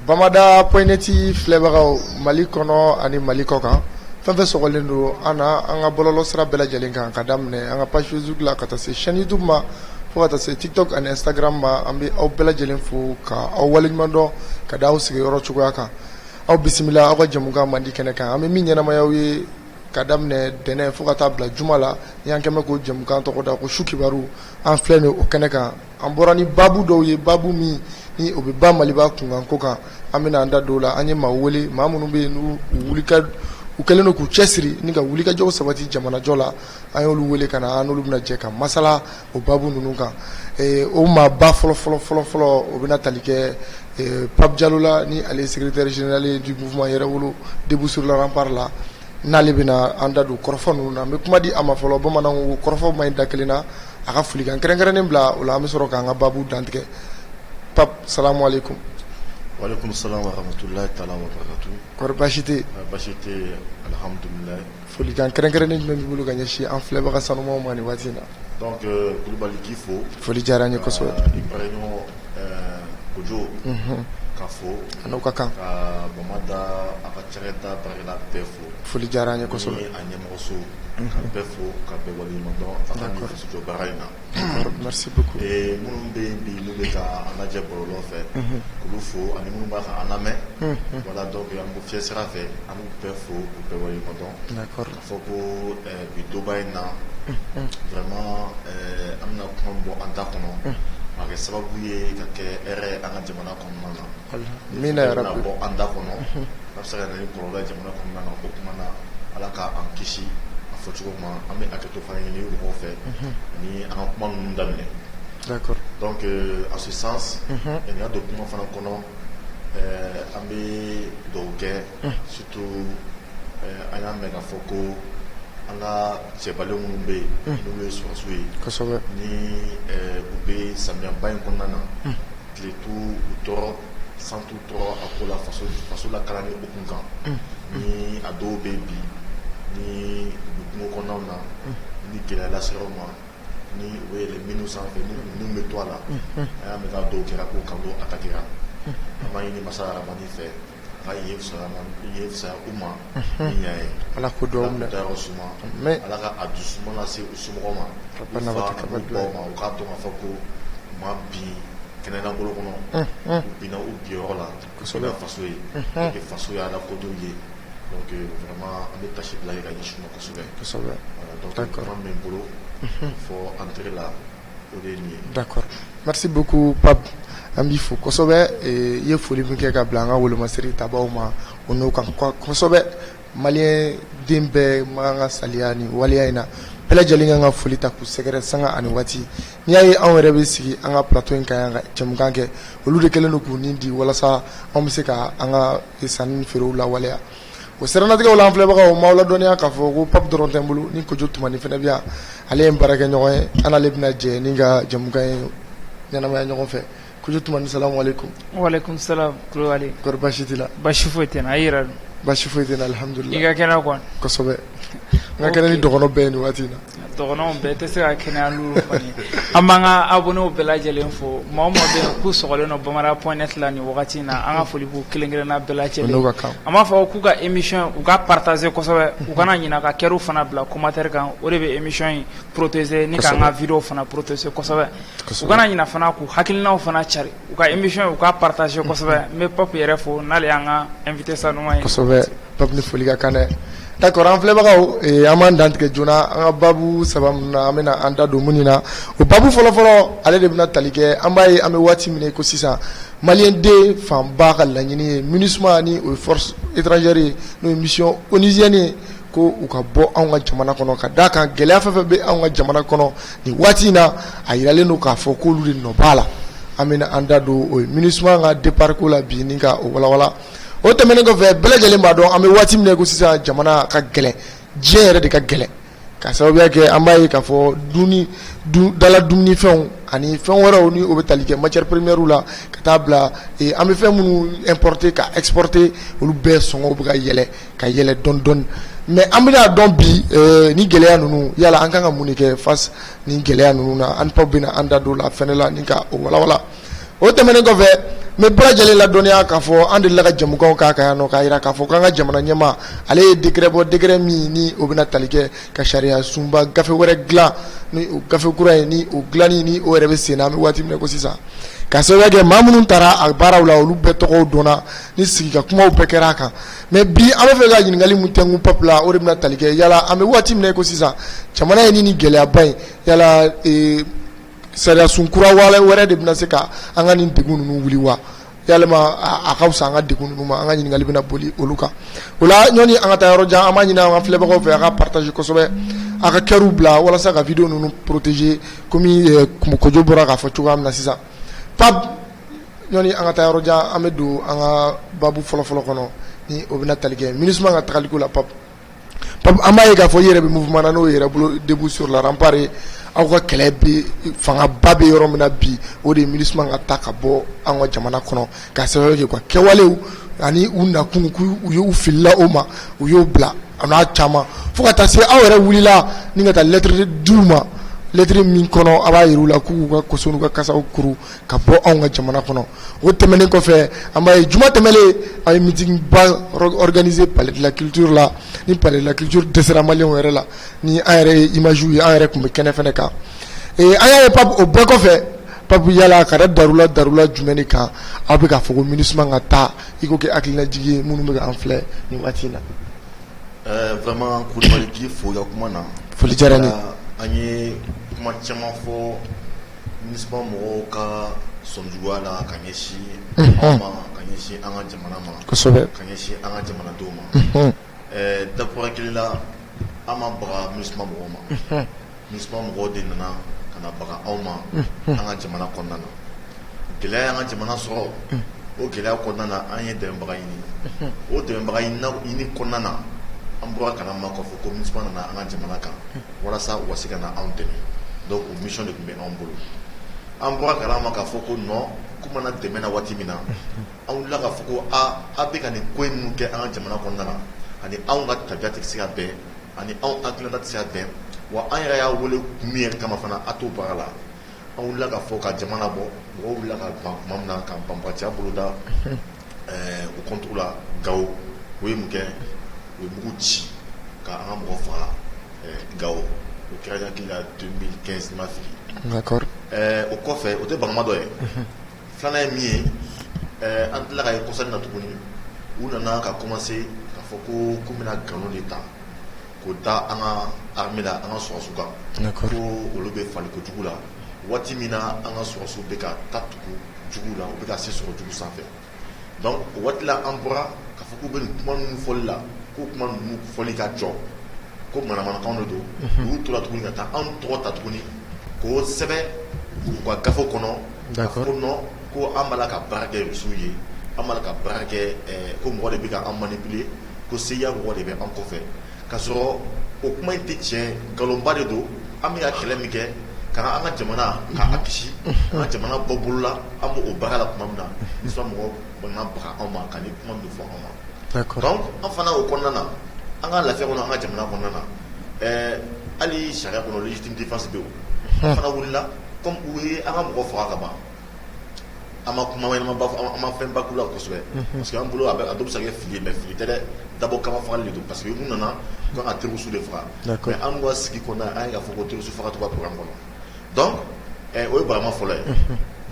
Bamada poineti flebagaw Mali kɔnɔ ani Mali kɔkan fɛn fɛn sɔgɔlen don an na an ka bɔlɔlɔ sira bɛɛ lajɛlen kan ka daminɛ an ka page Facebook la ka taa se chaîne YouTube ma fo ka taa se TikTok ani Instagram ma an bɛ aw bɛɛ lajɛlen fo ka aw waleɲuman dɔn ka da aw sigiyɔrɔ cogoya kan aw bisimila aw ka jɛmukan mandi kɛnɛ kan an bɛ min ɲɛnamayaw ye ka daminɛ dɛnɛ fo ka taa bila juma la ni an kɛmɛ ko jɛmukan tɔgɔ da ko su kibaru an filɛ nin o kɛnɛ kan an bɔra ni babu dɔw ye babu min ni o bɛ ba Maliba kunkan ko kan an bɛna an da dɔw la an ye maa wele maa minnu bɛ yen n'u u kɛlen don k'u cɛsiri ni ka wulikajɔw sabati jamanajɔ la an y'olu wele ka na an n'olu bɛna jɛ ka masala o babu ninnu kan o maa ba fɔlɔ o bɛna tali kɛ Pape Diallo la ni ale secrétaire général du mouvement Yɛrɛwolo debout sur le rempart la n'ale bɛna an da don kɔrɔfɔ ninnu na n bɛ kuma di a ma fɔlɔ bamananw ko kɔrɔfɔ ma ɲi da kelen na a ka folikan kɛrɛnkɛrɛnnen bila o la an bɛ sɔrɔ k'an ka babu dantigɛ Pape salamu aleykum. Walaikum salam wa rahmatullahi ta'ala wa barakatuh. Kɔri baasi tɛ yen? Baasi tɛ yen, alhamdulillah. Folikan kɛrɛnkɛrɛnnen jumɛn b'i bolo ka ɲɛsin an filɛbaga sanumanw ma nin waati in na? Donc Kulibali k'i fo. Foli diyara an ye kosɛbɛ. I pariɲɔgɔn Kojo k'a fo. A n'o ka kan. Ka Bamada a ka cakɛda baarakɛla bɛɛ fo. Foli diyara an ye kosɛbɛ. Ni a ɲɛmɔgɔso ka bɛɛ fo ka bɛɛ waleɲuman dɔn a ka nin fasojɔ baara in na. Merci beaucoup. Minnu bɛ yen bi n'u bɛ ka an lajɛ bɔlɔlɔ fɛ k'olu fo ani minnu b'a ka an lamɛn voilà donc an bɛ fiɲɛ sira fɛ an b'u bɛɛ fo k'u bɛɛ waleɲuman dɔn k'a fɔ ko bi doba in na vraiment an bɛna kuma bɔ an da kɔnɔ a kɛ sababu ye ka kɛ hɛrɛ an ka jamana kɔnɔna na mina yarabi bɔ an da kɔnɔ a bɛ se ka na ni kɔlɔlɔ jamana kɔnɔna na o kuma na ala k'an kisi a fɔ cogo ma an bɛ hakɛto fana ɲini mɔgɔw fɛ ni an ka kuma ninnu daminɛ. D'accord. Donc à ce sens il y a d'autres fana kɔnɔ an bɛ dɔw kɛ surtout an y'a mɛn k'a fɔ ko an ka cɛbalen minnu bɛ yen n'u ye sɔrɔsiw ye kosɛbɛ ni u bɛ samiyɛba in kɔnɔna na tile t'u tɔɔrɔ san t'u tɔɔrɔ a ko la faso lakalani hukumu kan ni a dɔw bɛ bi ni kungo kɔnɔnaw na ni gɛlɛya lasera u ma ni u bɛ yɛlɛn minnu sanfɛ ni minnu bɛ to a la an y'a mɛn k'a dɔw kɛra k'o kan dɔw atakera an b'a ɲini masa aramani fɛ a ka ye fisaya u ma ni ɲa ye ala ko dɔw minɛ dayɔrɔ suma ala ka a dusuma lase u somɔgɔw ma u fa n'u baw ma u k'a dɔn k'a fɔ ko u ma bin kɛnɛlankolon kɔnɔ u binna u biyɔrɔ la u bɛna faso ye pour que faso ye ala kodɔw ye donc vraiment an bɛ tâche bila ye ka ɲɛsin ma kosɛbɛ donc kuma min bolo faut entrer là o de ye nin ye. D'accord, merci beaucoup Pape an b'i fo kosɛbɛ i ye foli min kɛ ka bila an ka wolomasiri tabaw ma o n'o kan kosɛbɛ maliyɛn den bɛɛ ma kan ka saliya nin waleya in na bɛɛ lajɛlen kan ka foli ta k'u sɛgɛrɛ sanga ani waati n'i y'a ye anw yɛrɛ bɛ sigi an ka plateau in kan yan ka jɛmukan kɛ olu de kɛlen don k'u nin di walasa anw bɛ se ka an ka sanni ni feerew lawaleya o siranatigɛw la an filɛbagaw m'aw ladɔnniya k'a fɔ ko Pape dɔrɔn tɛ n bolo ni Kojo Tumani fana bɛ yan ale ye n baarakɛɲɔgɔn ye an n'ale bɛna jɛ ni ka jɛmukan ye ɲɛnamaya ɲɔgɔn fɛ Kojo Tumani salamu aleykum. Walaikum salam Kulibali. Kɔri baasi t'i la? Baasi foyi tɛ n na, a yira dun? Baasi foyi tɛ n na alhamdulilah. I ka kɛnɛ kɔni? Kosɛbɛ. N ka kɛnɛ ni dɔgɔnɔ bɛɛ ye nin waati in na. Dɔgɔnɔw bɛɛ tɛ se ka kɛnɛya n'olu kɔni. An b'an ka abonnés bɛɛ lajɛlen fo maa o maa bɛ yen k'u sɔgɔlen don Bamara.net la nin wagati in na an ka foli b'u kelen kelenna bɛɛ lajɛlen. N'o ka kan. An b'a fɔ k'u ka émission u ka partager kosɛbɛ u kana ɲinɛ ka kɛr'u fana bila commentaire kan o de bɛ émission in protéger ni k'an ka vidéo fana protéger kosɛbɛ. U kana ɲinɛ fana k'u hakilinaw fana cari u ka émission u ka partager kosɛbɛ n bɛ Pape yɛrɛ fo n'ale y'an ka invité sanuman ye. Kosɛbɛ Pape ni foli ka kan dɛ. D'accord an filɛbagaw an b'an dantigɛ joona an ka babu saba minnu na an bɛna an da don minnu na o babu fɔlɔfɔlɔ ale de bɛna tali kɛ an b'a ye an bɛ waati min ko sisan maliyɛn den fanba ka laɲini ye MINUSMA ni o ye force étrangère ye n'o ye mission onusienne ye ko u ka bɔ anw ka jamana kɔnɔ ka d'a kan gɛlɛya fɛn fɛn bɛ anw ka jamana kɔnɔ nin waati in na a yiralen don k'a fɔ k'olu de nɔ b'a la an bɛna an da don o ye MINUSMA ka départ ko la bi ni ka o walawala o tɛmɛnen kɔfɛ bɛɛ lajɛlen b'a dɔn an bɛ waati min na ko sisan jamana ka gɛlɛn diɲɛ yɛrɛ de ka gɛlɛn ka sababuya kɛ an b'a ye k'a fɔ dala dumunifɛnw ani fɛn wɛrɛw ni o bɛ tali kɛ matière première la ka taa bila an bɛ fɛn minnu importer ka exporter olu bɛɛ sɔngɔw bɛ ka yɛlɛ dɔɔni dɔɔni mais an bɛna dɔn bi ni gɛlɛya ninnu yala an kan ka mun de kɛ face ni gɛlɛya ninnu na an paw bɛna an da don la fɛnɛ la ni ka o walawala o tɛmɛnen kɔfɛ n bɛ bɛɛ lajɛlen ladɔnniya k'a fɔ an delila ka jamukanw k'a kan yan nɔ k'a jira k'a fɔ k'an ka jamana ɲɛmaa ale ye décret bɔ décret min ni o bɛna tali kɛ ka sariya sunba gafe wɛrɛ dilan ni o gafe kura ye ni o dilanni ni o yɛrɛ bɛ sen na an bɛ waati min na ko sisan ka sababuya kɛ maa minnu taara a baaraw la olu bɛɛ tɔgɔw dɔnna ni sigikakumaw bɛɛ kɛra a kan mais bi an bɛ fɛ ka ɲininkali mun tɛnku peuple la o de bɛna tali kɛ yala an bɛ waati min na ko sisan jamana ye ni gɛlɛyaba in yala sariya sun kura wɛrɛ de bɛna se ka an ka nin degun ninnu wuli wa yalima a ka fisa an ka degun ninnu ma an ka ɲininkali bɛna boli olu kan o la ɲɔni an ka taa yɔrɔ jan an b'a ɲini an ka filɛbagaw fɛ a ka partage kosɛbɛ a ka kɛr'u bila walasa ka video ninnu protéger komi Kojo bɔra k'a fɔ cogoya min na sisan pap ɲɔni an ka taa yɔrɔ jan an bɛ don an ka babu fɔlɔfɔlɔ kɔnɔ ni o bɛna tali kɛ MINUSMA ka tagaliko la pap an b'a ye k'a fɔ i yɛrɛ bɛ mouvement na n'o yɛrɛ bolo debout sur la rempart aw ka kɛlɛ bɛ fangaba bɛ yɔrɔ min na bi o de ye MINUSMA ka ta ka bɔ an ka jamana kɔnɔ ka sababu kɛ ka kɛwalew ani u nakun u y'u filila o ma u y'o bila a n'a caman fo ka taa se aw yɛrɛ wulila ni ka taa lettre d'u ma lettre min kɔnɔ a b'a yir'u la k'u ka koso n'u ka kasaw kuru ka bɔ anw ka jamana kɔnɔ o tɛmɛnen kɔfɛ an b'a ye juma tɛmɛlen a ye meeting ba organisé palais de la culture la ni palais de la culture dɛsɛra maliyɛnw yɛrɛ la ni an yɛrɛ ye image ye an yɛrɛ tun bɛ kɛnɛ fɛnɛ kan an y'a ye Pape o bɛɛ kɔfɛ Pape yala ka da darula jumɛn de kan aw bɛ k'a fɔ ko MINUSMA ka taa i ko kɛ hakilinajigi ye minnu bɛ k'an filɛ nin waati in na. Vraiment Kulibali k'i fo i ka kuma na. Foli diyara n ye. An ye kuma caman fɔ MINUSMA mɔgɔw ka sɔnjuguya la ka ɲɛsin anw ma ka ɲɛsin an ka jamana ma kosɛbɛ ka ɲɛsin an ka jamanadenw ma dakura kelen la an ma baga MINUSMA mɔgɔw ma MINUSMA mɔgɔw de nana ka na baga anw ma an ka jamana kɔnɔna na gɛlɛya y'an ka jamana sɔrɔ o gɛlɛya kɔnɔna na an ye dɛmɛbaga ɲini o dɛmɛbaga ɲini kɔnɔna na an bɔra kana ma k'a fɔ ko MINUSMA nana an ka jamana kan walasa u ka se ka na anw dɛmɛ donc o mission de tun bɛ anw bolo an bɔra kana ma k'a fɔ ko non ko mana dɛmɛ na waati min na an wulila k'a fɔ ko a bɛ ka nin ko in ninnu kɛ an ka jamana kɔnɔna na ani anw ka tabiya tɛ se ka bɛn ani anw hakilina tɛ se ka bɛn wa an yɛrɛ y'a wele kun min yɛrɛ kama fana a t'o baara la an wulila k'a fɔ ka jamana bɔ mɔgɔw wulila ka ban kuma min na ka banbagaciya boloda o kɔntugu la Gawo o ye mun kɛ u ye mugu ci ka an ka mɔgɔ faga Gawo o kɛra hakili la 2015 ma fili. D'accord. O kɔfɛ o tɛ banama dɔ ye filanan ye min ye an tila ka ye kɔsani na tuguni u nana ka commencer k'a fɔ ko bɛna nkalon de ta k'o da an ka armée la an ka sɔrɔsiw kan ko olu bɛ fali kojugu la waati min na an ka sɔrɔsiw bɛ ka taa tugu jugu la u bɛ ka se sɔrɔ jugu sanfɛ donc o waati la an bɔra k'a fɔ k'u bɛ nin kuma ninnu fɔli la ko kuma ninnu fɔli ka jɔ ko manamanakan de don u tora tuguni ka taa an tɔgɔ ta tuguni k'o sɛbɛn u ka gafe kɔnɔ ko non ko an b'a la ka baara kɛ rusiw ye an b'a la ka baara kɛ ko mɔgɔ de bɛ ka an manipuler ko CIA mɔgɔ de bɛ an kɔfɛ k'a sɔrɔ o kuma in tɛ tiɲɛ nkalonba de don an bɛ ka kɛlɛ min kɛ ka an ka jamana k'a kisi an ka jamana bɔ bolo la an b'o baara la tuma min na MINUSMA mɔgɔw bɛna baga anw ma ka ni kuma min fɔ anw ma donc an fana o kɔnɔna na an ka lafiya kɔnɔ an ka jamana kɔnɔna na hali sariya kɔnɔ légitime défense bɛ yen an fana wulila comme u ye an ka mɔgɔ faga ka ban an ma kuma ɲɛnama ba fɔ an ma fɛn ba k'u la kosɛbɛ parce que an bolo a dɔw bɛ se ka kɛ fili ye mais fili tɛ dɛ dabɔ kama fagali de don parce que u nana ko ka terroriste de faga mais an ka sigi kɔnɔna an ye k'a fɔ ko terroriste faga t'u ka programme kɔnɔ donc o ye barama fɔlɔ ye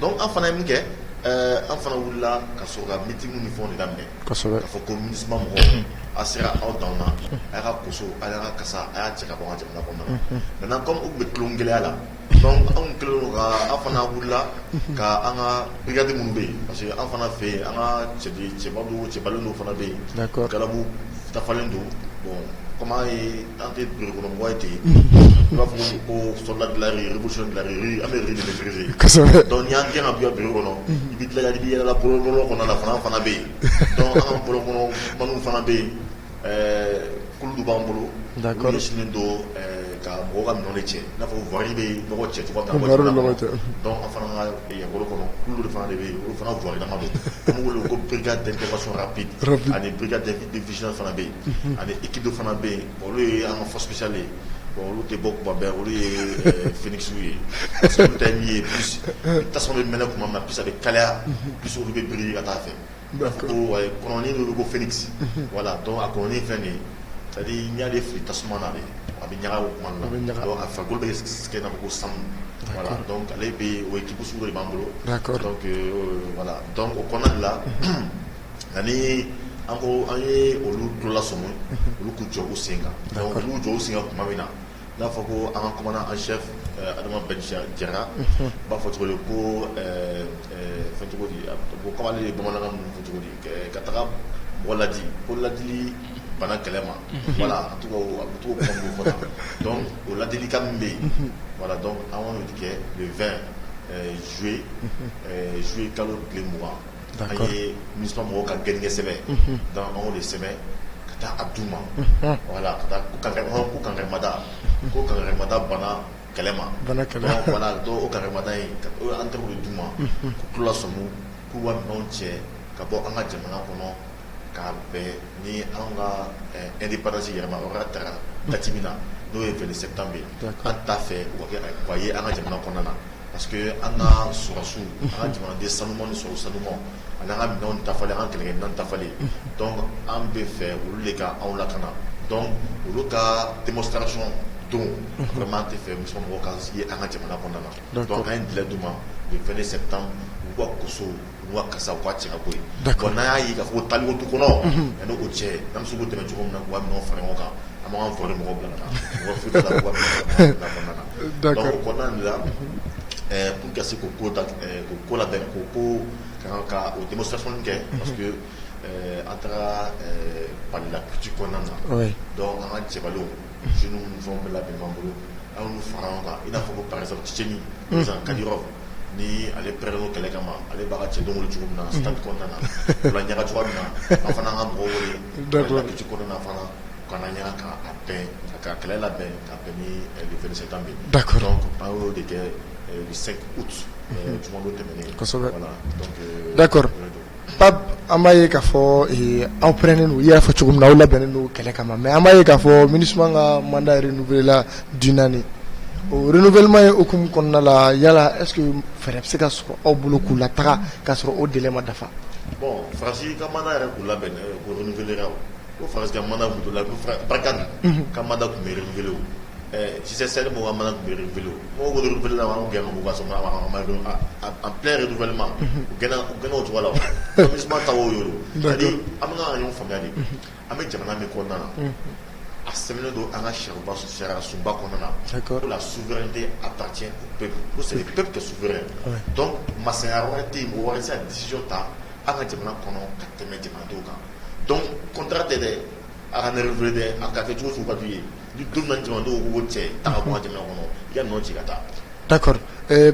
donc an fana ye min kɛ an fana wulila ka sɔrɔ ka meeting ni fɛnw de daminɛ k'a fɔ ko MINUSMA mɔgɔw a sera aw danw na a y'a ka koso a y'a ka kasa a y'a cɛ ka bɔ an ka jamana kɔnɔna na maintenant comme u bɛ tulon gɛlɛya la donc anw kɛlen don ka an fana wulila ka an ka brigade minnu bɛ yen parce que an fana fɛ yen an ka cɛbalen dɔw fana bɛ yen galabu dafalen don bon comment tenter de reconnaître il va faut soldat de la révolution de la rue américaine de maîtriser donc il y a un gain à bien bureau non il dit la polo qu'on a la fana be donc un polo qu'on manu fana be kulu bambolo d'accord il est do ka boga non le che na faut voir il no che tu vois donc enfin il y a bolo kono kulu de fana be o fana voir dans ma be comme le brigade d'intervention rapide ani brigade de vigilance fana be ani équipe de fana be pour lui en force spéciale bon lu te bok ba olu Phoenix oui parce que tu plus ta son maintenant comme ma plus avec Kalea plus au be briller à ta fait d'accord ouais colonel le logo Phoenix voilà donc à colonel fini c'est-à-dire il y a des flics tasman là avec nyara au man donc à faire gol be ce que na ko sam voilà donc les be ou équipe sur le bambolo d'accord donc voilà donc au colonel là ani anko anye olu to la somo olu ku jogo singa donc olu jogo singa kuma bina la fois ko un commandant en chef Adama Benja Jara ba faut le ko faut dire comment les bomana faut dire kataka wala di bana kelema voilà tout comme voilà donc on l'a dit kambe voilà donc avant le 20 juillet kalo le mois d'accord et ministre mo ka gagner semaine dans on les semaines kata abdouma voilà kata ku kan remada bana kelema donc voilà do o kan remada o entre le duma ku la somu ku wa non che ka bo anga jamana kono ka be ni anga indépendance yerma o ratara tatimina do e 20 septembre anta fait ou voyez anga jamana kono na parce que anga surasu anga jamana de sanumo sur sanumo anga non tafale anga kelen non tafale donc an be fait ou les gars on la kana donc le cas démonstration donc vraiment te fait mission mo ka si anga jamana kono na donc un délai duma le 20 septembre ou wa koso ou wa kasa kwa tira boy donc na yi ka fo tali wotu kono e no ko che nam su go te me jom na wa no fa mo ka ama en forêt mo bla na wa fu la wa na d'accord donc kono là pour casser coco la belle coco quand au démonstration parce que entre par la culture qu'on a donc en Tchébalo je nous vont la belle mambo on nous fera il a faut par exemple Tchéni par exemple Kadirov ni aller prendre nos kelekama aller baracher donc le tchoukoum na stade qu'on a la nyara tchouana enfin on a un gros d'accord la culture qu'on a fana quand on a à peine à quelle la peine à peine le 27 septembre d'accord donc en haut de le 5 août tout le monde terminé voilà donc d'accord Pab amaye ka fo en prenant nous hier fo tchugum na wala benenu kele kama mais amaye ka fo ministre nga mandat renouvelé la d'une année au renouvellement et okum konna la yala est-ce que faire c'est ka so au boulot ku la tra ka so au délai ma dafa bon franchi ka mandat la ben pour renouveler au France ka mandat vous la brakan ka mandat ku renouveler si c'est celle moi mandat ku renouveler moi go renouveler la on gagne on va sommer en plein renouvellement gagne tu vois là ministre tawo yo c'est-à-dire amna yon famille ame jamana me konna à semaine do anga sherba so sera sumba konna pour la souveraineté appartient au peuple c'est le peuple qui est souverain donc ma sécurité mo wara sa décision ta anga jamana kono kateme jamana do ka donc contrat de à renouveler à quelque chose ou pas du donne jamana do wo che ta ko jamana kono ya no chigata d'accord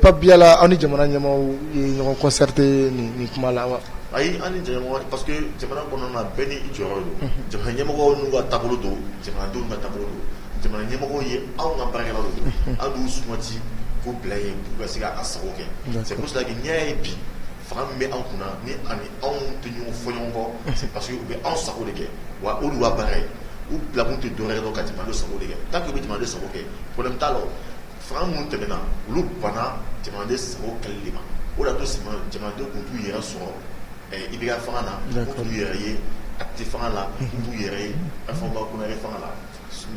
pas bien là on est jamana nyamo ñoo concerté ni kuma la wa ayi ani jamana parce que jamana kono na beni ijoro jamana nyamo ko nu ga tabulu do jamana do na tabulu do jamana nyamo ko ye aw na baraka do adu sumati ko blaye pour siga asawoke c'est pour cela que nyaay bi fam me an kuna ni ani on tenyu foyongo c'est parce que be en sako de ke wa olu wa bare ou la monte doré do ka jamana do sako de ke tant que be jamana do sako ke problème talo fam mun temena olu bana jamana de sako kalima o la to sima jamana do kuntu yera so il y a fana pour y actif là pour y afamba kuna re fana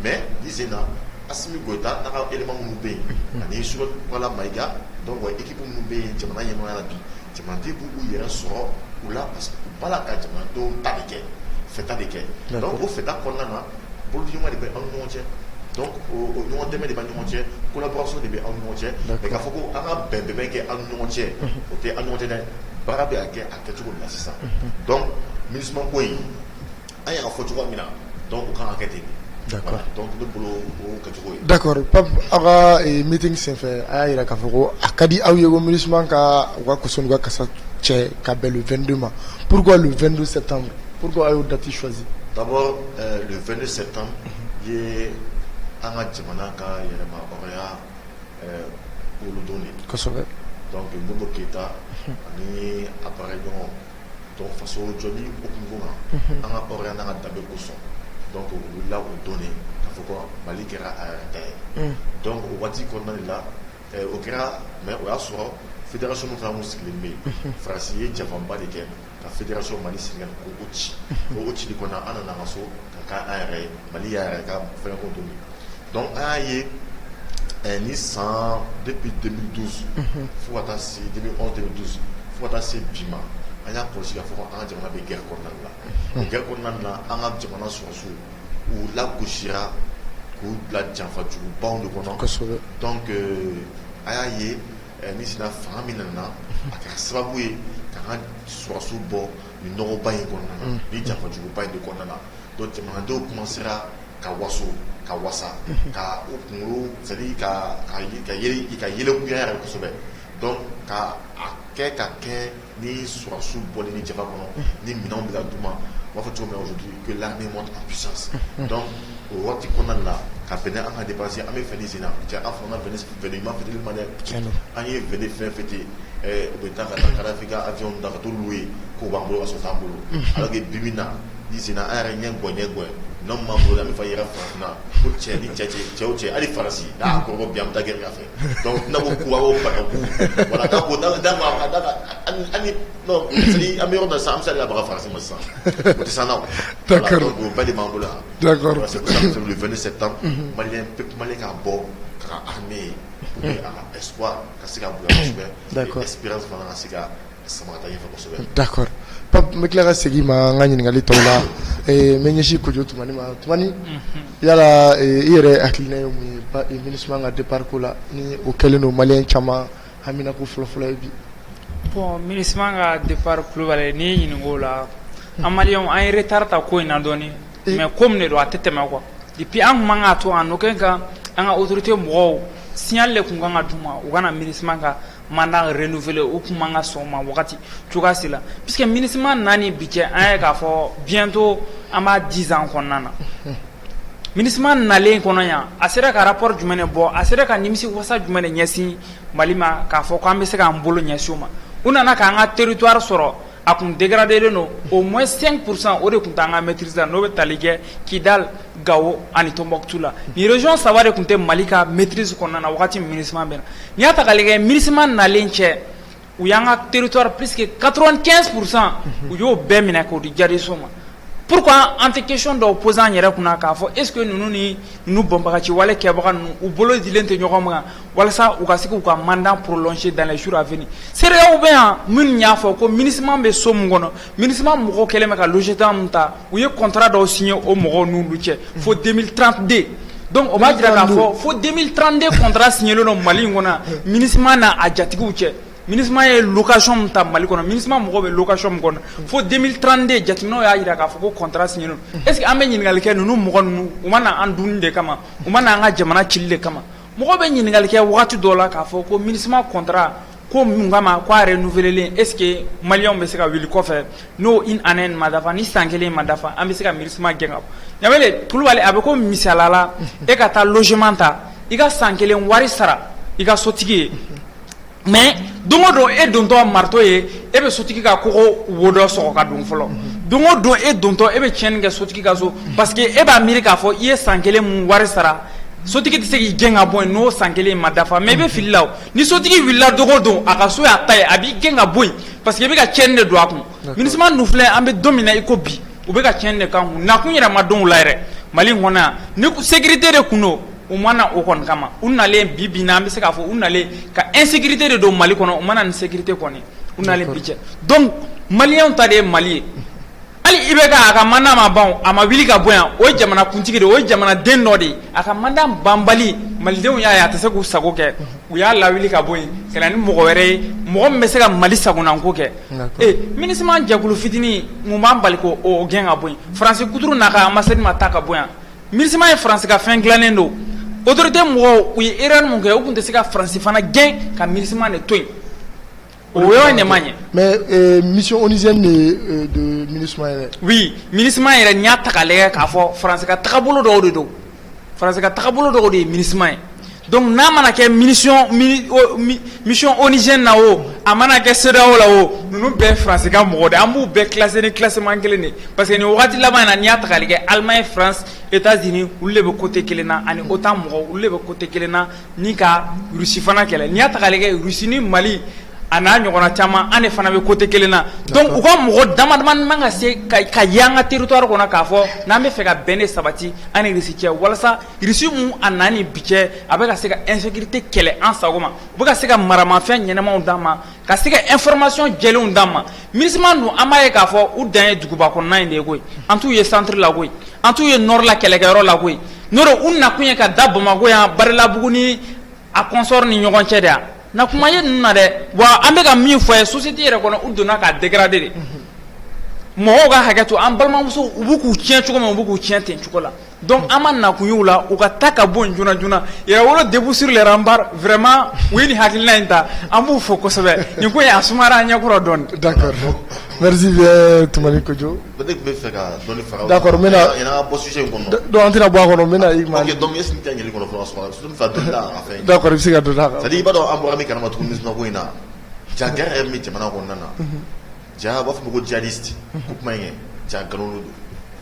mais disena asmi gota na élément mu be ani sur wala maiga donc équipe mu be jamana yema la bi jamana de bu yera so ou là parce que bala ka jamana do tabike feta deke donc au feta konna na pour du moins de en montier donc au nom de mes montier collaboration de en montier mais ka foko ara bebe ke en montier OK en montier barabe ake aketiko na sisa donc ministre koyi aya fotuwa mina donc kan akete D'accord. Donc ne bolo o kacogo ye. D'accord. Pape aga meeting sen fɛ a y'a yira k'a fɔ ko a ka di aw ye ko MINUSMA ka u ka kɔsɔn ka kasa cɛ ka bɛn le 22 ma. Pourquoi le 22 septembre? Pourquoi a y'o date choisi? D'abord le 22 septembre ye an ka jamana ka yɛlɛma hɔrɔnya wolodon de. Kosɛbɛ. Donc Bobo Keita ani appareil ɲɔgɔn donc faso jɔli hukumu kan an ka hɔrɔnya n'an ka danbe kosɔn donc o wulila o don de k'a fɔ ko Mali kɛra a yɛrɛ ta ye. Donc o waati kɔnɔna de la o kɛra mais o y'a sɔrɔ fédération min fana mun sigilen bɛ yen Faransi ye janfanba de kɛ ka fédération Mali Sénégal ko o ci o cili kɔnɔna an nana an ka so ka k'an yɛrɛ ye Mali y'a yɛrɛ ka fɛngɛ ko don donc an y'a ye ni san depuis 2012 fo ka taa se 2011-2012 fo ka taa se bi ma an y'a kɔlɔsi k'a fɔ ko an ka jamana bɛ guerre kɔnɔna de la o guerre kɔnɔna de la an ka jamana sɔrɔsiw u lagosira k'u bila janfajugubaw de kɔnɔ donc a y'a ye ni sina fanga min nana a kɛra sababu ye k'an ka sɔrɔsiw bɔ nin nɔgɔba in kɔnɔna na ni janfajuguba in de kɔnɔna na donc jamanadenw commencera ka waso ka wasa ka o kunkolo c'est à dire ka yɛlɛkuya yɛrɛ kosɛbɛ donc ka a kɛ ka kɛ ni sɔrɔsiw bɔli ni jama kɔnɔ ni minɛnw bɛ ka d'u ma on va faire cogo min aujourd'hui que l'armée monte en puissance donc o waati kɔnɔna la ka bɛnɛ an ka dépenser an bɛ fɛn sen na cɛ an fana fɛn ɲuman fitinin ma dɛ an ye fɛn fɛn fêter u bɛ taa ka taa Kadhafi ka avion da ka t'o louer k'o b'an bolo ka sɔrɔ t'an bolo alors que bi min na ni sen na an yɛrɛ ɲɛ ŋɔɲɛ non m'an bolo an bɛ fa yɛrɛ farafinna ko cɛ ni cɛ o cɛ hali Faransi n'a kɔrɔbɔ bi an bɛ taa gɛrɛ fɛ donc n'a ko kuwa o bana ko voilà k'a ko da ani non c'est à dire an bɛ yɔrɔ dɔ sisan an bɛ se ka baga Faransi ma sisan o tɛ san na d'accord donc o bɛɛ de b'an bolo yan d'accord c'est pour ça que le 22 septembre malien k'a bɔ ka armée pour que a espoir ka se ka bonya kosɛbɛ d'accord espérance fana ka se ka sama ka taa ɲɛfɛ kosɛbɛ d'accord Pape n bɛ tila ka segin ma an ka ɲininkali tɔw la n bɛ ɲɛsin Kojo Tumani ma Tumani yala i yɛrɛ hakilina ye mun ye MINUSMA ka départ ko la ni o kɛlen don maliyɛn caman hamina ko fɔlɔfɔlɔ ye bi. Bon MINUSMA ka départ Kulibali n'i ye ɲininka o la an maliyɛnw an ye retard ta ko in na dɔɔni mais ko min de don a tɛ tɛmɛ quoi depuis an kun man k'a to an n'o kɛ ka an ka autorité mɔgɔw signal de kun kan ka d'u ma u kana MINUSMA ka mandat renouvelé u kun man ka sɔn o ma wagati cogoya si la puisque MINUSMA nani bi cɛ an ye k'a fɔ bientôt an b'a 10 ans kɔnɔna na MINUSMA nalen kɔnɔ yan a sera ka rapport jumɛn de bɔ a sera ka nimisi wasa jumɛn de ɲɛsin Mali ma k'a fɔ k'an bɛ se k'an bolo ɲɛsin o ma u nana k'an ka territoire sɔrɔ a kun dégradé don au moins 5% o de kun t'an ka maîtrise la n'o bɛ tali kɛ Kidal Gao ani Tombouctou la ni région saba de kun tɛ Mali ka maîtrise kɔnɔna na wagati MINUSMA bɛ na n'i y'a ta k'a lajɛ MINUSMA nalen cɛ u y'an ka territoire presque 95% u y'o bɛɛ minɛ k'o di jadisiw ma pourquoi an tɛ question dɔw poser an yɛrɛ kunna k'a fɔ est ce que ninnu ni ninnu bɔnbagaci wale kɛbaga ninnu u bolo dilen tɛ ɲɔgɔn ma walasa u ka se k'u ka mandat prolonger dans les jours à venir CEDEAO bɛ yan minnu y'a fɔ ko MINUSMA bɛ so min kɔnɔ MINUSMA mɔgɔw kɛlen bɛ ka logement min ta u ye contrat dɔw signé o mɔgɔw n'olu cɛ fo 2032 donc o b'a jira k'a fɔ fo 2032 contrat signé don Mali in kɔnɔ MINUSMA n'a a jatigiw cɛ MINUSMA ye location min ta Mali kɔnɔ MINUSMA mɔgɔw bɛ location min kɔnɔ fo 2032 jateminɛw y'a jira k'a fɔ ko contrat signé don est ce que an bɛ ɲininkali kɛ ninnu mɔgɔ ninnu u ma na an dunni de kama u ma na an ka jamana cili de kama mɔgɔw bɛ ɲininkali kɛ wagati dɔw la k'a fɔ ko MINUSMA contrat ko mun kama ko a renouvelé est ce que maliyɛnw bɛ se ka wuli kɔfɛ n'o une année ma dafa ni san kelen ma dafa an bɛ se ka MINUSMA gɛn ka bɔ ɲamɛle Kulibali a bɛ ko misaliya la e ka taa logement ta i ka san kelen wari sara i ka sotigi ye mais don o don e dontɔ marteau ye e bɛ sotigi ka kogo wo dɔ sɔgɔ ka don fɔlɔ don o don e dontɔ e bɛ tiɲɛni kɛ sotigi ka so parce que e b'a miiri k'a fɔ i ye san kelen mun wari sara sotigi tɛ se k'i gɛn ka bɔ yen n'o san kelen ma dafa mais i bɛ fili la o ni sotigi wulila don o don a ka so y'a ta ye a b'i gɛn ka bɔ yen parce que i bɛ ka tiɲɛni de don a kun MINUSMA ninnu filɛ an bɛ don min na i ko bi u bɛ ka tiɲɛni de k'an kun nakun yɛrɛ ma dɔn u la yɛrɛ Mali in kɔnɔ yan ni sécurité de kun don u ma na o kɔni kama u nalen bi bi na an bɛ se k'a fɔ u nalen ka insécurité de don Mali kɔnɔ u ma na ni sécurité kɔni u nalen bi cɛ donc maliyɛnw ta de ye Mali ye hali i bɛ ka a ka mandat ma ban a ma wuli ka bɔ yan o ye jamana kuntigi de o ye jamana den dɔ de ye a ka mandat banbali malidenw y'a ye a tɛ se k'u sago kɛ u y'a lawuli ka bɔ yen ka na ni mɔgɔ wɛrɛ ye mɔgɔ min bɛ se ka Mali sagonako kɛ MINUSMA jɛkulu fitinin mun b'an bali k'o gɛn ka bɔ yen Faransi kuturu n'a ka ambassade ma taa ka bɔ yan MINUSMA ye France ka fɛn dilannen don autorité mɔgɔw u ye erreur mun kɛ u tun tɛ se ka France fana gɛn ka MINUSMA de to yen o yɔrɔ in de man ɲɛ. mais mission onusienne de MINUSMA yɛrɛ. oui MINUSMA yɛrɛ n'i y'a ta k'a lajɛ k'a fɔ France ka tagabolo dɔw de don France ka tagabolo dɔw de ye MINUSMA ye donc n'a mana kɛ mission onusienne na o a mana kɛ CEDEAO la o ninnu bɛɛ ye France ka mɔgɔ de an b'u bɛɛ classer ni classement kelen de parce que nin wagati laban in na n'i y'a ta k'a lajɛ Allemagne France États-Unis olu de bɛ côté kelen na ani OTAN mɔgɔw olu de bɛ côté kelen na ni ka Russie fana kɛlɛ n'i y'a ta k'a lajɛ Russie ni Mali a n'a ɲɔgɔnna caman an de fana bɛ côté kelen na donc u ka mɔgɔ dama dama man ka se ka ye an ka territoire kɔnɔ k'a fɔ n'an bɛ fɛ ka bɛn de sabati an ni Russie cɛ walasa Russie mun a na ni bi cɛ a bɛ ka se ka insécurité kɛlɛ an sago ma u bɛ ka se ka maramafɛn ɲɛnamaw d'an ma ka se ka information jɛlenw d'an ma MINUSMA dun an b'a ye k'a fɔ u dan ye duguba kɔnɔna in de ye koyi an t'u ye centre la koyi an t'u ye nord la kɛlɛkɛyɔrɔ la koyi n'o don u nakun ye ka da Bamakɔ yan Barilabugu ni a consort ni ɲɔgɔn cɛ de yan na kuma ye ninnu na dɛ wa an bɛ ka min fɔ ye société yɛrɛ kɔnɔ u donna k'a dégrader de mɔgɔw ka hakɛ to an balimamuso u b'u k'u tiɲɛ cogo min u b'u k'u tiɲɛ ten cogo la donc an ma nakun ye u la u ka taa ka bɔ yen joona joona Yɛrɛwolo debout sur les remparts vraiment u ye nin hakilina in ta an b'u fɔ kosɛbɛ nin ko in a sumayara an ɲɛkɔrɔ dɔɔni. d'accord merci bien Toumani Kojo. peut-être que bɛ fɛ ka dɔɔni fara. d'accord n bɛna yɛrɛ ka bɔ sujet in kɔnɔ. donc an tɛna bɔ a kɔnɔ n bɛna i ma. ok donc est-ce que n tɛ ɲɛli kɔnɔ fɔlɔ sɔrɔ surtout fɛ dɔɔni la a fɛn. d'accord i bɛ se ka dɔ d'a kan. c'est à dire i b'a dɔn an bɔra min kalama tuguni MINUSMA ko in na ja gɛrɛ yɛrɛ min jamana kɔnɔna na ja b'a fɔ ma ko djihadiste ko kuma in kɛ ja nkalon don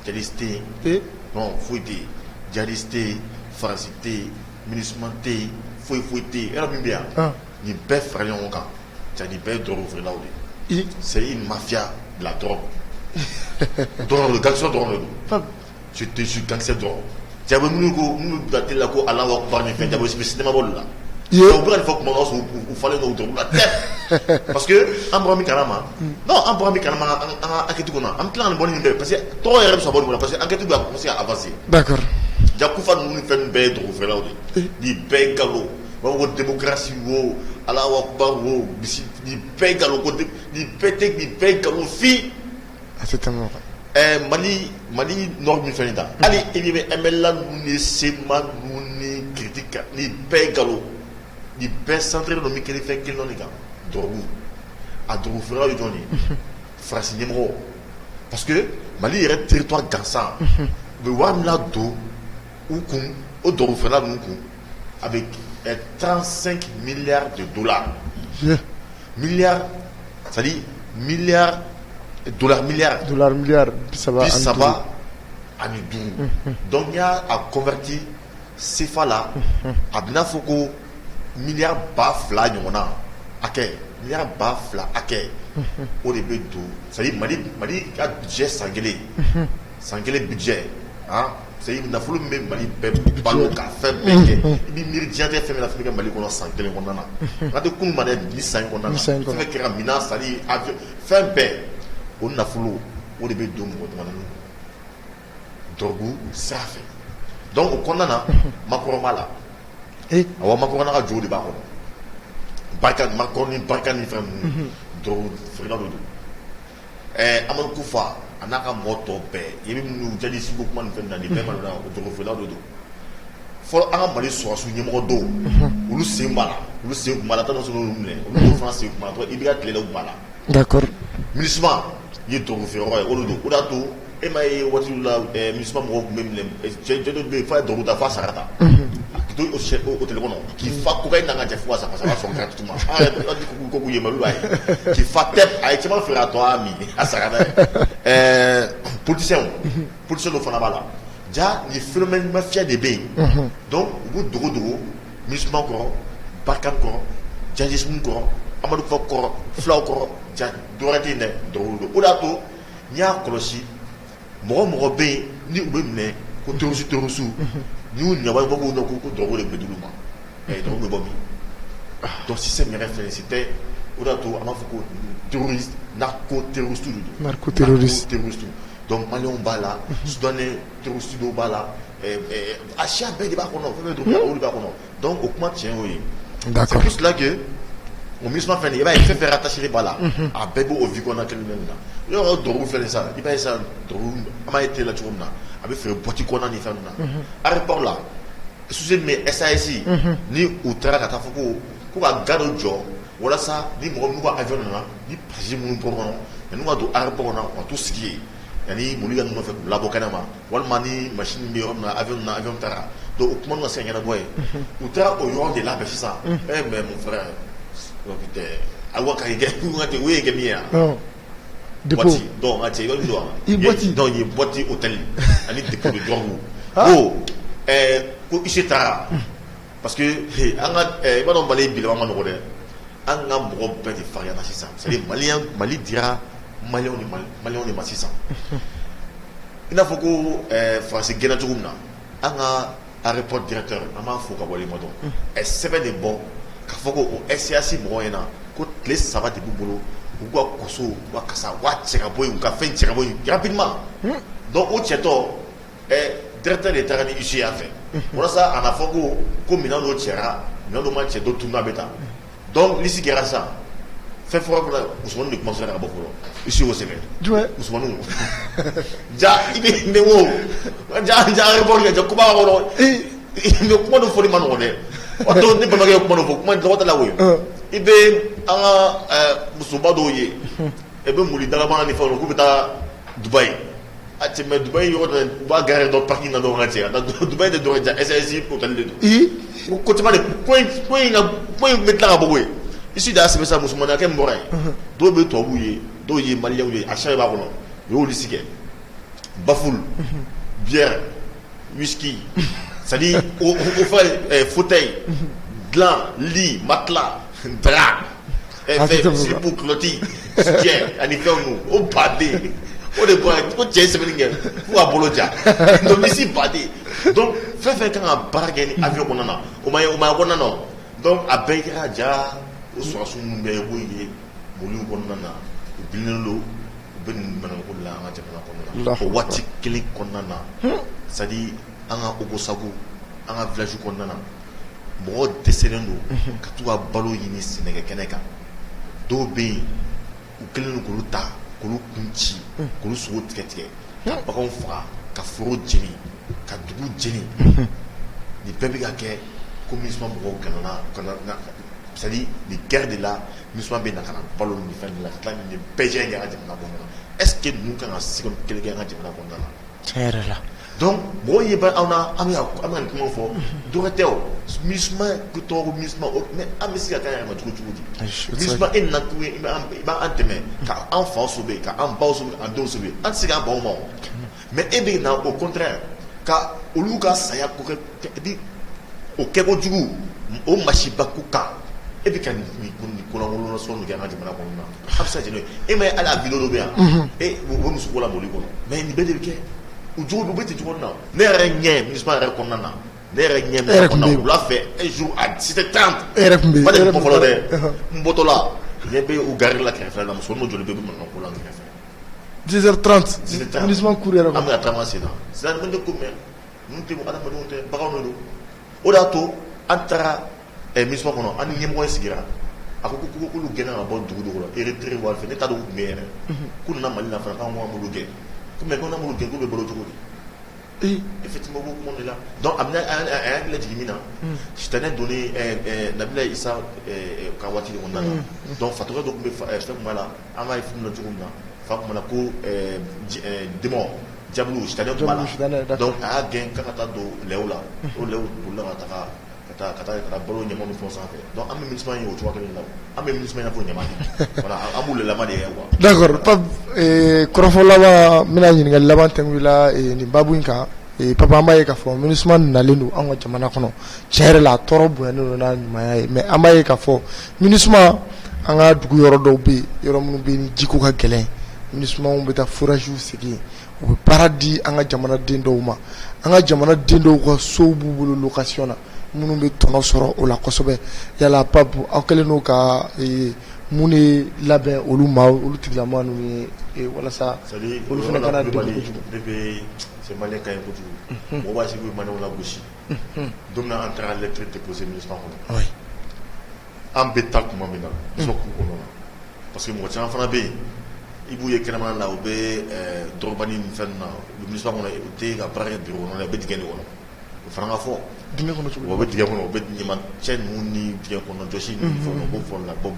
djihadiste tɛ yen non foyi tɛ yen djihadiste tɛ yen faransi tɛ yen MINUSMA tɛ yen foyi tɛ yen yɔrɔ min bɛ yan nin bɛɛ fara ɲɔgɔn kan ja nin bɛɛ ye drogue feerelaw de ye c'est une mafia de la drogue drogue gangster drogue de don je te jure gangster drogue ja bɛ minnu bila télé la ko Allahu Akbar ni fɛn ja bɛ cinéma bɔ de la donc u bɛ ka nin fɔ kuma dɔ sɔrɔ u falen don drogue la tɛ parce que an bɔra min kalama non an bɔra min kalama an ka enquête kɔnɔ an bɛ tila ka nin bɔ nin bɛɛ parce que tɔgɔ yɛrɛ bɛ sɔrɔ bɔ nin kɔnɔ parce que enquête bɛ commencer à avancer. d'accord. ja kufa ninnu ni fɛn ninnu bɛɛ ye drogue feerelaw de nin bɛɛ ye nkalon u b'a fɔ ko démocratie wo Allahu Akbar wo nin bɛɛ ye nkalon ko nin bɛɛ ye nkalon fi. a tɛ tɛmɛ o kan. Mali nord min fɛn ta hali i bɛ MLA ninnu ni SEMA ninnu ni critique nin bɛɛ ye nkalon nin bɛɛ centré don min kelen fɛn kelen dɔ de kan drogue a drogue feerelaw ye jɔn ye Faransi ɲɛmɔgɔ parce que Mali yɛrɛ territoire gansan u bɛ wari min ladon u kun o drogue feerela ninnu kun avec 35 milliards de dollars milliards c'est-à-dire milliards milliards bisaba ani duuru donc n'i y'a converti CFA la a bɛ n'a fɔ ko milliard ba fila ɲɔgɔnna hakɛ milliard ba fila hakɛ o de bɛ don c'est-à-dire Mali ka budget san kelen budget c'est-à-dire nafolo min bɛ Mali bɛɛ balo ka fɛn bɛɛ kɛ i bɛ miiri diɲɛ tɛ fɛn min na fɛn bɛ kɛ Mali kɔnɔ san kelen kɔnɔna na n'a tɛ kunun ma dɛ ni san kɔnɔna na fɛn bɛ kɛ ka minan c'est-à-dire avion fɛn bɛɛ o nafolo o de bɛ don mɔgɔ dama na drogue sira fɛ donc o kɔnɔna na Macron b'a la awɔ Macron ka jogo de b'a kɔnɔ Macron ni Barika ni fɛn ninnu drogue feerelaw de don Amadu Kufa a n'a ka mɔgɔ tɔ bɛɛ i bɛ minnu jadisi ko kuma ni fɛn na nin bɛɛ ma dɔn o drogue feerelaw de don fɔlɔ an ka Mali sɔrɔsiw ɲɛmɔgɔ dɔw olu sen b'a la olu sen kun b'a la t'a dɔn olu minɛ olu dɔw fana sen kun b'a la i bɛ ka tile la u b'a la d'accord MINUSMA ye drogue feereyɔrɔ ye o de don o de y'a to e ma ye waati dɔ la MINUSMA mɔgɔw tun bɛ minɛ cɛ dɔ bɛ yen f'a ye drogue ta f'a sara ta k'i to o tele kɔnɔ k'i fa cocaïne n'a ka jɛ fo ka sa parce que a b'a sɔrɔ gratuitement an yɛrɛ ko k'u ye Mali b'a ye k'i fa tɛp a ye caman feere a tɔ a min a sara n'a ye politicien dɔ fana b'a la ja nin phénomène mafia de bɛ yen donc u b'u dogo MINUSMA kɔrɔ Barkhane kɔrɔ djihadisme kɔrɔ Amadu Kufa kɔrɔ fulaw kɔrɔ ja dɔwɛrɛ tɛ yen dɛ drogue don o de y'a to n'i y'a kɔlɔsi mɔgɔ bɛ yen ni u bɛ minɛ ko terroriste ni y'u ɲɛbɔ i b'a fɔ ko drogue de bɛ d'olu ma drogue bɛ bɔ min donc système yɛrɛ fɛ c'était o de y'a to an b'a fɔ ko terroriste narco-terroriste de don narco-terroriste donc maliyɛnw b'a la soudanais terroriste dɔw b'a la a siya bɛɛ de b'a kɔnɔ fɛn bɛɛ drogue olu b'a kɔnɔ donc o kuma tiɲɛ y'o ye c'est pour cela que o ministre fɛn i b'a ye fɛn fɛn rattaché b'a la a bɛɛ b'o vie kɔnɔna kelen na yɔrɔ dɔrɔgu filɛ nin sa i b'a ye sa dɔrɔgu an b'a ye télé la cogo min na a bɛ feere boîte kɔnɔna ni fɛn ninnu na aéroport la société min SAS ni u taara ka taa fɔ ko ka gare dɔ jɔ walasa ni mɔgɔ minnu ka avion nana ni passager minnu bɔra kɔnɔ yanni ka don aéroport kɔnɔ ka t'u sigi yen yanni mobili ka nɔfɛ k'u labɔ kɛnɛ ma walima ni machine bɛ yɔrɔ min na avion taara donc o kuma ninnu ka se ka ɲɛnabɔ yen u taara o yɔrɔ de labɛn sisan mais mon frère awa ka kɛ o ye kɛ min ye yan boîte donc a cɛ i bɛ min dɔn wa boîte donc ye boîte hôtel ani dépôt de drogue ko IC taara parce que an ka i b'a dɔn Mali bilama ma nɔgɔ dɛ an ka mɔgɔ bɛɛ de farinya na sisan c'est à dire Mali dira maliyɛnw de ma sisan i n'a fɔ ko faransi gɛnna cogo min na an ka aéroport directeur an b'a fo ka bɔ ma dɔn sɛbɛn de bɔ k'a fɔ ko o SAS mɔgɔw ɲɛna ko tile 3 de b'u bolo u ka koso u ka kasa u ka cɛ ka bɔ yen u ka fɛn cɛ ka bɔ yen rapidement donc o cɛtɔ directeur de taara ni IC a fɛ walasa a na fɔ ko minɛn dɔ cɛra minɛn dɔ ma cɛ dɔ tununa bɛ taa donc lisi kɛra sisan fɛn fɔlɔ fɔlɔ Usumani de commencé ka bɔ fɔlɔ IC y'o sɛbɛn Usumani ja i bɛ ne wo ja aéroport kɛ ja kuba kɔrɔ mais kuma dɔ fɔli ma nɔgɔ dɛ o don ne balimakɛ ye kuma dɔ fɔ kuma tɔgɔ tɛ la o ye i bɛ an ka musoba dɔw ye i bɛ muli dagabana ni fɛnw k'u bɛ taa Dubaï a cɛ mais Dubaï yɔrɔ dɔ u b'a gare dɔ parking na dɔrɔn ka cɛ Dubaï de dɔrɔn ja SAS hôtel de don ko caman de ko in bɛ tila ka bɔ yen ici de y'a sɛbɛn sa musomanin kɛ min bɔra yen dɔw bɛ tubabuw ye dɔw ye maliyɛnw ye a chaque b'a kɔnɔ u y'olu sigi bafoule bière whisky c'est-à-dire o fɛ fauteuil dilan lit matelas drap siribu culottis soutien ani fɛnw ninnu o baden o de bɔra ko cɛ ye sɛbɛnni kɛ fo ka bolo ja donc ici baden donc fɛn fɛn kan ka baara kɛ ni avion kɔnɔna na o ma ye kɔnɔna na donc a bɛɛ kɛra ja o sɔrɔsiw minnu bɛ yen k'o ye mɔbiliw kɔnɔna na u bilinnen don u bɛ nin manamako la an ka jamana kɔnɔna na o waati kelen kɔnɔna na c'est à dire an ka Ogosagu an ka village kɔnɔna na mɔgɔw dɛsɛlen don ka t'u ka balo ɲini sɛnɛkɛ kɛnɛ kan dɔw bɛ yen u kɛlen don k'olu ta k'olu kun ci k'olu sogo tigɛ ka baganw faga ka foro jeni ka dugu jeni nin bɛɛ bɛ ka kɛ ko MINUSMA mɔgɔw kana c'est à dire nin guerre de la MINUSMA bɛ na ka na balo nin fɛn de la ka tila nin bɛɛ jɛ kɛ an ka jamana kɔnɔna na est ce que ninnu kan ka se ka kelen kɛ an ka jamana kɔnɔna na tiɲɛ yɛrɛ la donc mɔgɔw ye aw na an bɛ nin kuma fɔ dɔwɛrɛ tɛ o MINUSMA ko tɔgɔ ko MINUSMA mais an bɛ se ka kɛ an yɛrɛ ma cogo di MINUSMA e nana tuguni i b'an dɛmɛ ka an faw sauver ka an baw sauver an denw sauver an tɛ se k'an baw ma o mais e bɛ na au contraire ka olu ka saya ko kɛ o kɛkojugu o masiba ko kan e bɛ ka nin kɔnɔkolon sɔn kɛ an ka jamana kɔnɔna na a bɛ se ka jɛn n'o ye e ma ye hali a video dɔ bɛ yan o bɛ muso ko la mɔbili kɔnɔ mais nin bɛɛ de bɛ kɛ u jogo u bɛ ten cogo na ne yɛrɛ ɲɛ MINUSMA yɛrɛ kɔnɔna na ne yɛrɛ ɲɛ bɛ kɔnɔna na wula fɛ un jour à 17h30 e yɛrɛ tun bɛ yen pas de kuma fɔlɔ dɛ n bɔtɔ la ɲɛ bɛ u gari la kɛrɛfɛ la muso n'o joli bɛ mankan ko la kɛrɛfɛ 10h30 MINUSMA kuru yɛrɛ an bɛ ka taama sen na c'est à dire ne ko mɛ ninnu tɛ adamadenw tɛ baganw de don o de y'a to an taara MINUSMA kɔnɔ an ni ɲɛmɔgɔ sigira a ko k'olu gɛnna ka bɔ dugu la Eritrea wari fɛ ne t'a dɔn u tun bɛ yɛrɛ k'u nana Mali la fana k'an k'an bolo gɛn mais qu'on a mon gars de bolo cogo di effectivement beaucoup monde là donc amna a la jigin mina je t'ai donné Nabila Issa ka wati on nana donc fatura donc be fa mala ama ifu na cogo na fa mala ko demo jablu je t'ai donné mala donc a gain ka ta do lewla o lew bulla ka balo nyama no fonsa fait donc am MINUSMA yo to wakale law am MINUSMA na ko nyama voilà amul la ma de yawa d'accord pap korofo laba mina ɲininkali laban tɛnkuila nin babu in kan papa an b'a ye k'a fɔ MINUSMA nalen don an ka jamana kɔnɔ tiɲɛ yɛrɛ la a tɔɔrɔ bonyanen don n'a ɲumanya ye mais an b'a ye k'a fɔ MINUSMA an ka dugu yɔrɔ dɔw bɛ yen yɔrɔ minnu bɛ yen ni jiko ka gɛlɛn MINUSMA bɛ taa forages sigi u bɛ baara di an ka jamanaden dɔw ma an ka jamanaden dɔw ka sow b'u bolo location na minnu bɛ tɔnɔ sɔrɔ o la kosɛbɛ yala papu aw kɛlen n'o ka mun de labɛn olu ma olu tigilamɔgɔ ninnu ye walasa olu fana kana degun kojugu. c'est malien ka ɲi kojugu mɔgɔ b'a sigi u ye maliyɛnw lagosi don min na an taara lettre déposée MINUSMA kɔnɔ an bɛ taa kuma min na nisɔn k'u kɔnɔ na parce que mɔgɔ caman fana bɛ yen i b'u ye kɛnɛmana la u bɛ dɔrɔbani ni fɛn na u bɛ nisɔn kɔnɔ u tɛ ka baara kɛ biro kɔnɔ u bɛ dingɛ de kɔnɔ o fana ka fɔ dingɛ kɔnɔ cogo u bɛ dingɛ kɔnɔ u bɛ ɲaman cɛ ninnu ni dingɛ kɔnɔ jɔsi ni fɛn na u b'o fɔ la bon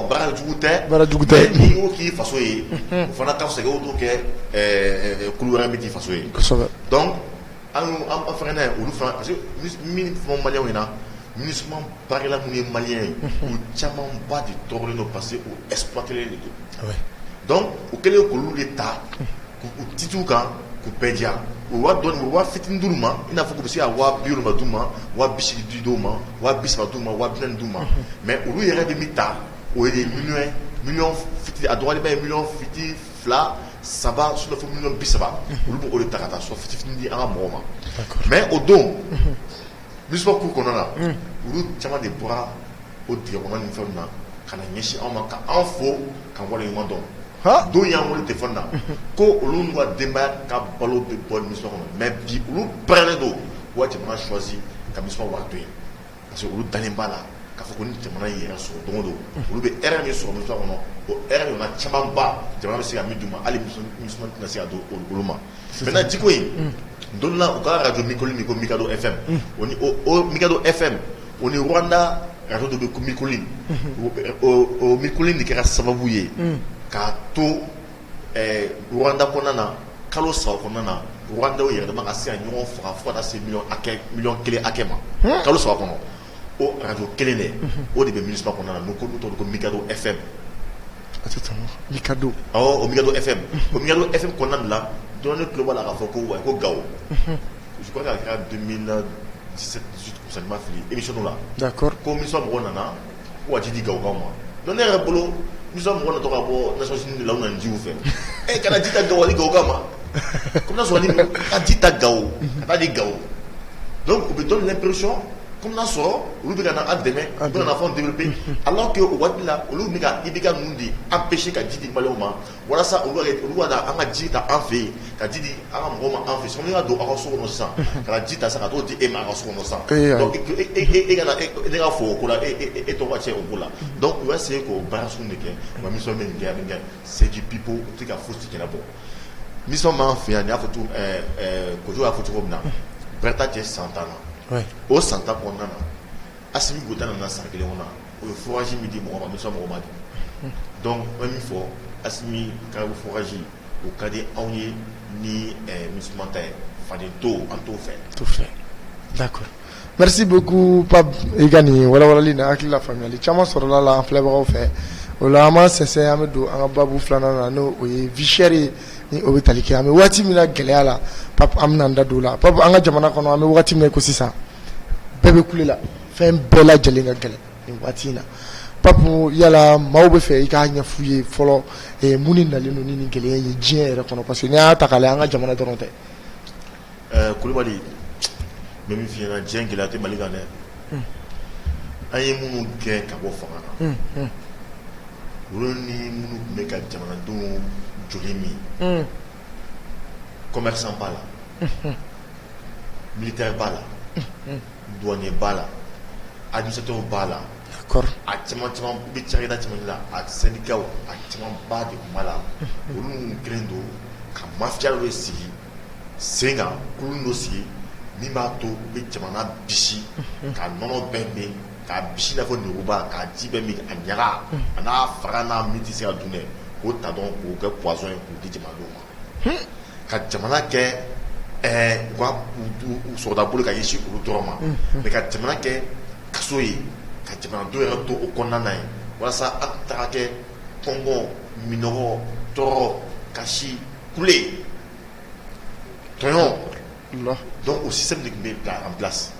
baara jugu tɛ n'i y'o k'i faso ye o fana ka fisa o t'o kɛ kulu wɛrɛ min t'i faso ye donc an fɛngɛ n'a ye olu fana parce que min fɔ maliyɛnw ɲɛna MINUSMA baarakɛla minnu ye maliyɛn ye u camanba de tɔɔrɔlen don parce que u exploitelen de don donc u kɛlen k'olu de ta k'u titiw kan k'u bɛɛ diya u wari dɔɔni u wari fitinin d'u ma i n'a fɔ k'u bɛ se ka 70,000 d'u ma 80 di dɔw ma 30 d'u ma 40 d'u ma mais olu yɛrɛ bɛ min ta o ye miliyɔn fitinin a dɔgɔyalenba ye miliyɔn fitinin 2 3 sur fo miliyɔn 30 olu b'o de ta ka taa so fitinin di an ka mɔgɔw ma mais o don MINUSMA k'u kɔnɔ na olu caman de bɔra o dingɛ kɔnɔ ni fɛnw na ka na ɲɛsin anw ma ka an fo ka wale ɲuman dɔn don y'an wele téléphone na ko olu n'u ka denbaya ka balo bɛ bɔ MINUSMA kɔnɔ mais bi olu pɛrɛnnen don u ka jamana choisi ka MINUSMA wari to yen parce que olu dalen b'a la k'a fɔ ko ni jamana in yɛrɛ sɔrɔ don o don olu bɛ hɛrɛ min sɔrɔ MINUSMA kɔnɔ o hɛrɛ ɲɔgɔnna camanba jamana bɛ se ka min d'u ma hali MINUSMA tɛna se ka don olu ma maintenant jiko in don la u ka radio Mikolin ko Mikado FM o Mikado FM o ni Rwanda radio dɔ bɛ ko Mikolin o Mikolin de kɛra sababu ye k'a to Rwanda kɔnɔna na kalo 3 kɔnɔna na Rwandaw yɛrɛ dama ka se ka ɲɔgɔn faga fo ka taa se miliyɔn 1 hakɛ ma kalo 3 kɔnɔ o radio kelen dɛ o de bɛ MINUSMA kɔnɔna na n'o tɔgɔ ko Mikado FM Mikado o Mikado FM o Mikado FM kɔnɔna la donc ne tulo b'a la k'a fɔ ko Gao je crois k'a kɛra 2017 18 ma fili émission dɔ la d'accord ko MINUSMA mɔgɔ nana ko ka ji di Gawokaw ma donc ne yɛrɛ bolo MINUSMA mɔgɔ natɔ ka bɔ Nations Unies de la u nana jiw fɛ kana ji ta Gawo hali Gawokaw ma comme n'a sɔrɔ ni ka ji ta Gawo ka taa di Gawo donc u bɛ donne l'impression comme n'a sɔrɔ olu bɛ ka na an dɛmɛ u bɛ na fɛnw développer alors que o waati la olu bɛ ka IBK ninnu de empêcher ka ji di maliyɛnw ma walasa olu ka na an ka ji ta an fɛ yen ka ji di an ka mɔgɔw ma an fɛ yen sɔmi ka don aw ka so kɔnɔ sisan ka na ji ta sisan ka t'o di e ma a ka so kɔnɔ sisan donc e kana ne ka fɔ o ko la e tɔgɔ ka cɛ o ko la donc u y'a essayer k'o baara sugu de kɛ wa MINUSMA bɛ nin kɛ a bɛ nin kɛ c'est du pipeau u tɛ ka fosi ɲɛnabɔ MINUSMA m'an fɛ yan nin y'a fɔ Kojo y'a fɔ cogo min na Berta cɛ san 10 na o san 10 kɔnɔna na Assimi Goïta nana san 1 kɔnɔ o ye forage min di mɔgɔ ma MINUSMA mɔgɔ ma di donc n bɛ min fɔ Assimi ka forage o ka di anw ye ni MINUSMA ta ye faden to an t'o fɛ d'accord merci beaucoup Pape i ka nin walawalali na hakili la faamuyali caman sɔrɔla la an filɛbagaw fɛ o la an b'an sɛnsɛn an bɛ don an ka babu filanan na n'o ye vie chère ye ni o bɛ tali kɛ an bɛ waati min na gɛlɛya la Pape an bɛna an da don o la Pape an ka jamana kɔnɔ an bɛ waati min ko sisan bɛɛ bɛ kule la fɛn bɛɛ lajɛlen ka gɛlɛn nin waati in na Pape yala maaw bɛ fɛ i k'a ɲɛf'u ye fɔlɔ mun de nalen don ni nin gɛlɛya ye diɲɛ yɛrɛ kɔnɔ parce que n'i y'a ta k'a lajɛ an ka jamana dɔrɔn tɛ Kulibali n bɛ min f'i ɲɛna diɲɛ gɛlɛya tɛ Mali kan dɛ an ye minnu gɛn ka bɔ fanga na olu ni minnu tun bɛ ka jamanadenw joli min commerçant b'a la militaire b'a la douanier b'a la administrateur b'a la a caman bɛ cakɛda caman la a syndicat a caman ba de tun b'a la olu kɛlen don ka mafia dɔ sigi sen kan kulu dɔ sigi min b'a to u bɛ jamana bisi ka nɔnɔ bɛɛ min k'a bisi n'a fɔ nuguba k'a ji bɛɛ min a ɲaga a n'a faga n'a min tɛ se ka dun dɛ k'o ta dɔrɔn k'o kɛ poison ye k'o di jamanadenw ma ka jamana kɛ u ka u sɔrɔda bolo ka ɲɛsin olu dɔrɔn ma mais ka jamana kɛ kaso ye ka jamanadenw yɛrɛ to o kɔnɔna na ye walasa an taga kɛ kɔngɔ minɔgɔ tɔɔrɔ kasi kule tɔɲɔ donc o système de tun bɛ en place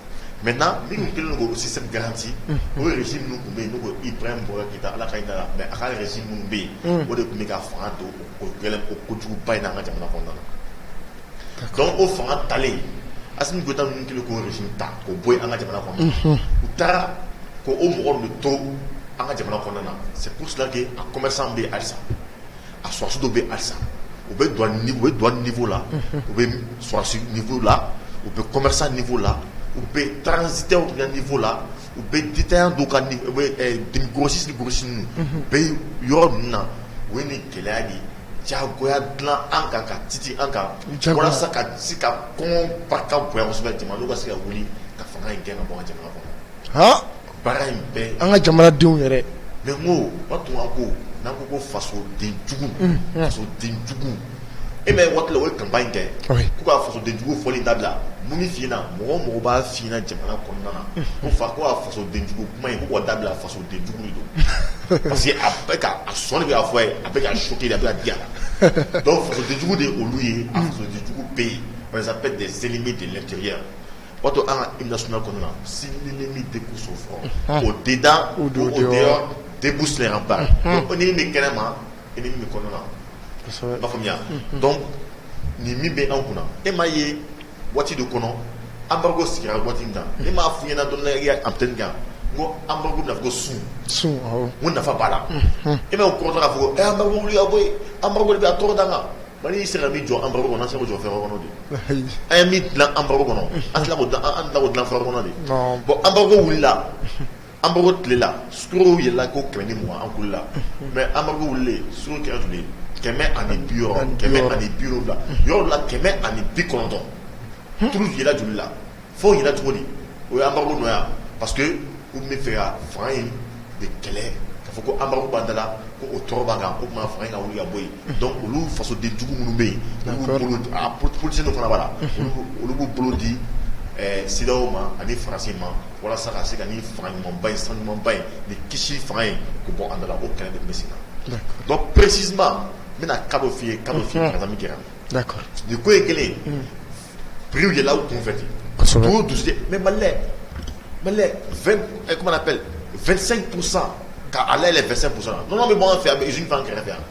maintenant minnu kɛlen don k'o système garanti o régime minnu tun bɛ yen n'o ko Ibrahim Boubacar Keïta ala ka hinɛ la mais a ka régime minnu bɛ yen o de tun bɛ ka fanga don o gɛlɛn o kojuguba in n'an ka jamana kɔnɔna na donc o fanga talen Assimi Goïta ninnu kɛlen k'o régime ta k'o bɔ yen an ka jamana kɔnɔ u taara ko o mɔgɔ de to an ka jamana kɔnɔna na c'est pour cela que a commerçant bɛ yen halisa a sɔrɔsi dɔ bɛ yen halisa u bɛ douane niveau la u bɛ sɔrɔsi niveau la u bɛ commerçant niveau la u bɛ transitaire u niveau la u bɛ détaillant dɔw ka grossiste ni grossiste ninnu u bɛ yɔrɔ ninnu na o ye nin gɛlɛya de jagoya dilan an kan ka titi an kan walasa ka se ka kɔngɔ barika bonya kosɛbɛ jamanadenw ka se ka wuli ka fanga in gɛn ka bɔ an ka jamana kɔnɔ baara in bɛɛ an ka jamanadenw yɛrɛ mais n ko o tun ka ko n'an ko fasoden jugu e mɛ waati la o ye campagne kɛ k'u ka fasoden jugu fɔli dabila mun bɛ f'i ɲɛna mɔgɔ b'a f'i ɲɛna jamana kɔnɔna na ko ko ka fasoden jugu kuma in ko k'o dabila fasoden jugu de don parce que a bɛ ka a sɔnni bɛ ka fɔ a ye a bɛ ka choquer de a bɛ ka di a la donc fasoden jugu de olu ye a fasoden jugu bɛ yen on les appelle des ennemis de l'intérieur wato an ka hymne national kɔnɔna na si l'ennemi dépousse au front au dedans ou au dehors débousse les remparts donc ni min bɛ kɛnɛma ennemi bɛ kɔnɔna na. B'a faamuya donc ni min bɛ an kunna e m'a ye waati dɔ kɔnɔ embargo sigira waati min kan e m'a f'u ɲɛna dɔrɔn i ka antenne kan n ko embargo bɛna fɔ ko sun n ko nafa b'a la e m'a kɔrɔtɔ k'a fɔ ko embargo wuli ka bɔ yen embargo de bɛ a tɔɔrɔ d'an kan mali y'i sera min jɔ embargo kɔnɔ an sera k'o jɔ fɛn wɛrɛ kɔnɔ de an ye min dilan embargo kɔnɔ an tila k'o dilan fɛn wɛrɛ kɔnɔ de bon embargo wulila embargo tilela sukaro yɛlɛla ko 120 an kulila mais embargo wulilen sukaro kɛra joli ye 150 yɔrɔ la 190 tulu yɛlɛ joli la fo yɛlɛ cogo di o ye embargo nɔ yan parce que u bɛ fɛ ka fanga in de kɛlɛ k'a fɔ ko embargo b'an da la ko o tɔɔrɔ b'an kan ko kuma fanga in ka wuli ka bɔ yen donc olu fasoden jugu minnu bɛ yen olu b'u bolo politicien dɔ fana b'a la olu b'u bolo di CEDEAO ma ani faransi ma walasa ka se ka nin fanga ɲumanba in sanu ɲumanba in ni kisi fanga in k'o bɔ an da la o kɛlɛ de tun bɛ sen na donc précisément n bɛna cas dɔ f'i ye par exemple min kɛra nin ko ye kelen ye prix yɛlɛla u kun fɛ ten tout douce mais malilɛ 20 comment on appelle 25% k'a layɛlɛ 25% la nɔnɔ bɛ bɔ an fɛ yan a bɛ usine fana kɛrɛfɛ yan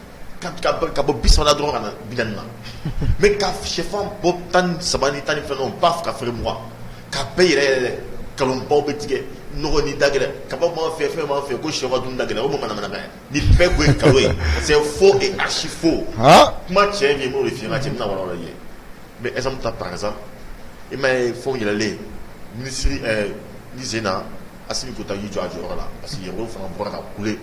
ka bɔ 30 la dɔrɔn ka na 40 na mais ka sɛfan bɔ 13 ni 14 na o b'a fɛ ka feere 20 ka bɛɛ yɛrɛ kalonbaw bɛ tigɛ nɔgɔ ni dagɛrɛ kaba b'an fɛ fɛn b'an fɛ ko sɛ ka dun dagɛrɛ o bɛ manamana ye ni bɛɛ ko ye kalo ye c'est faux et archi faux kuma cɛ min b'o de f'i ɲɛna cɛ bɛna wala wala ye mais exemple ta par exemple i m'a ye fɛnw yɛlɛlen ministre ni Zena Assimi Goïta y'i jɔ a jɔyɔrɔ la parce que yɛrɛw fana bɔra ka kule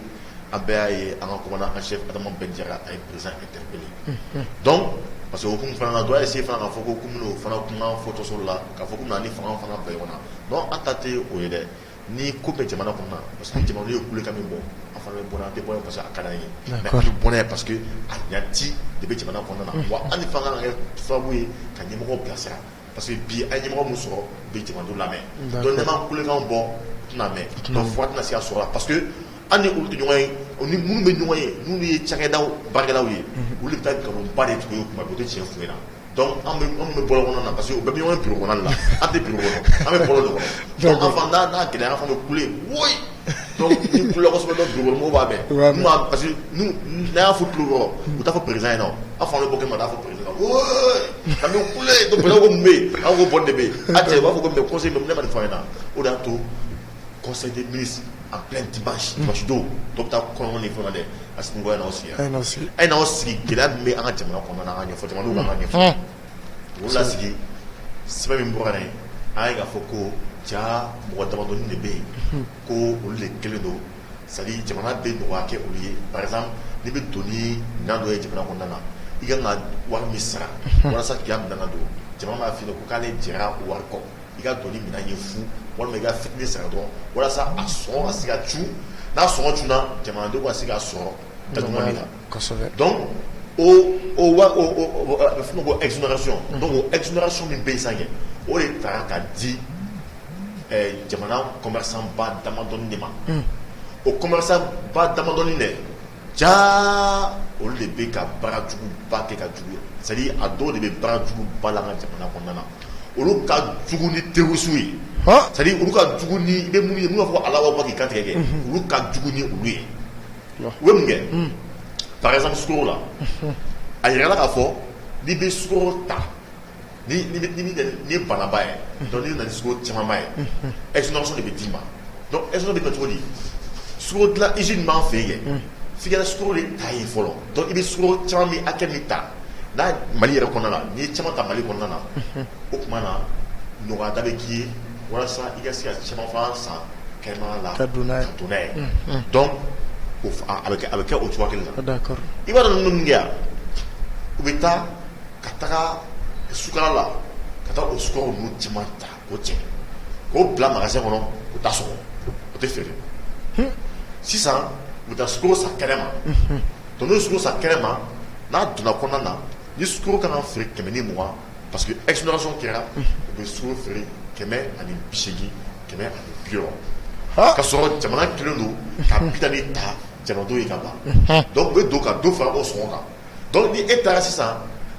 an bɛɛ y'a ye an ka commandant en chef Adama Ben Diarra a ye président interpellé donc parce que o hukumu fana na dɔ y'a essayer fana k'a fɔ ko komi n'o fana kuma fɔtɔso la k'a fɔ komi ani fanga fana bila ɲɔgɔn na non an ta tɛ o ye dɛ ni ko bɛ jamana kɔnɔ parce que jamana ye kulekan min bɔ an fana bɛ bɔ an tɛ bɔ parce que a ka d'an ye mais an bɛ bɔ n'a ye parce que a ɲati de bɛ jamana kɔnɔna na wa an ni fanga ka kɛ sababu ye ka ɲɛmɔgɔ bilasira parce que bi an ye ɲɛmɔgɔ min sɔrɔ bɛ jamanadenw lamɛn donc ne ma kulekan bɔ tɛna mɛn donc fo a tɛna se ka sɔrɔ la parce que an ni olu tɛ ɲɔgɔn ye ni minnu bɛ ɲɔgɔn ye n'olu ye cakɛdaw baarakɛlaw ye olu de bɛ taa nkalonba de tugu kuma bɛɛ o tɛ tiɲɛ f'u ɲɛna donc an bɛ bɔlɔ kɔnɔ na parce que o bɛɛ bɛ ɲɔgɔn bureau kɔnɔna la an tɛ bureau kɔnɔ an bɛ bɔlɔ de kɔnɔ donc an fana n'a gɛlɛya an fana bɛ kule woyi donc ni kulela kosɛbɛ dɔ bureau kɔnɔ mɔgɔw b'a mɛn parce que n'a y'a fɔ tulo kɔrɔ u t'a fɔ président ɲɛna an fana bɛ bɔ kɛnɛma t'a fɔ président woyi an bɛ kule donc président ko mun bɛ yen an ko bɔn de bɛ yen a cɛ u b'a fɔ ko mais conseil ne ma nin fɔ a ɲɛna o de y'a to conseil des ministres en plein dimanche don dɔw bɛ taa kɔnɔn ni fɛnw dɛ Assimi Goïta n'aw sigi yan a ye n'aw sigi gɛlɛya min bɛ an ka jamana kɔnɔna na an ka ɲɛfɔ jamanadenw kan ka ɲɛfɔ o la sigi sɛbɛn min bɔra yen an ye k'a fɔ ko ja mɔgɔ damadɔni de bɛ yen ko olu de kelen don c'est à dire jamana bɛ nɔgɔya kɛ olu ye par exemple n'i bɛ don ni minɛn dɔ ye jamana kɔnɔna na i kan ka wari min sara walasa k'i ka minɛn don jamana b'a f'i ɲɛna ko k'ale jɛra wari kɔ i ka don ni minɛn ye fu walima i ka fitini sara dɔrɔn walasa a sɔngɔ ka se ka cu n'a sɔngɔ cunna jamanadenw ka se ka sɔrɔ dajuman min na donc a bɛ f'o ma ko exonération donc o exonération min bɛ yen sanfɛ o de taara ka di jamana commerçant ba damadɔni de ma o commerçant ba damadɔni dɛ jaa olu de bɛ ka baara juguba kɛ ka jugu c'est à dire a dɔw de bɛ baara juguba la an ka jamana kɔnɔna na olu ka jugu ni terroriste ye c'est à dire olu ka jugu ni i bɛ mun ye mun b'a fɔ Alahu Akibaru k'i kantigɛ kɛ olu ka jugu ni olu ye u bɛ mun kɛ par exemple sukaro la a yirala k'a fɔ n'i bɛ sukaro ta ni ye banaba ye donc n'i nana ni sukaro camanba ye exonération de bɛ d'i ma donc exonération bɛ kɛ cogo di sukaro dilan usine b'an fɛ yen f'i ka sukaro de ta yen fɔlɔ donc i bɛ sukaro caman min hakɛ min ta n'a Mali yɛrɛ kɔnɔna la n'i ye caman ta Mali kɔnɔna na o tuma na nɔgɔya da bɛ k'i ye walasa i ka se ka caman fana san kɛnɛmana la Ka don n'a ye. donc a bɛ kɛ o cogoya kelen na D'accord. i b'a dɔn ninnu min kɛ yan u bɛ taa ka taga sukala la ka taa o sukaro ninnu caman ta k'o cɛ k'o bila magasin kɔnɔ o t'a sɔrɔ o tɛ feere sisan u bɛ taa sukaro san kɛnɛma donc n'o sukaro san kɛnɛma n'a donna kɔnɔna na ni sukaro kan ka feere 120 parce que exonération kɛra u bɛ sukaro feere 180 160 ka sɔrɔ jamana kelen don ka 40 ta jamanadenw ye ka ban donc u bɛ don ka dɔ fara o sɔngɔ kan donc ni e taara sisan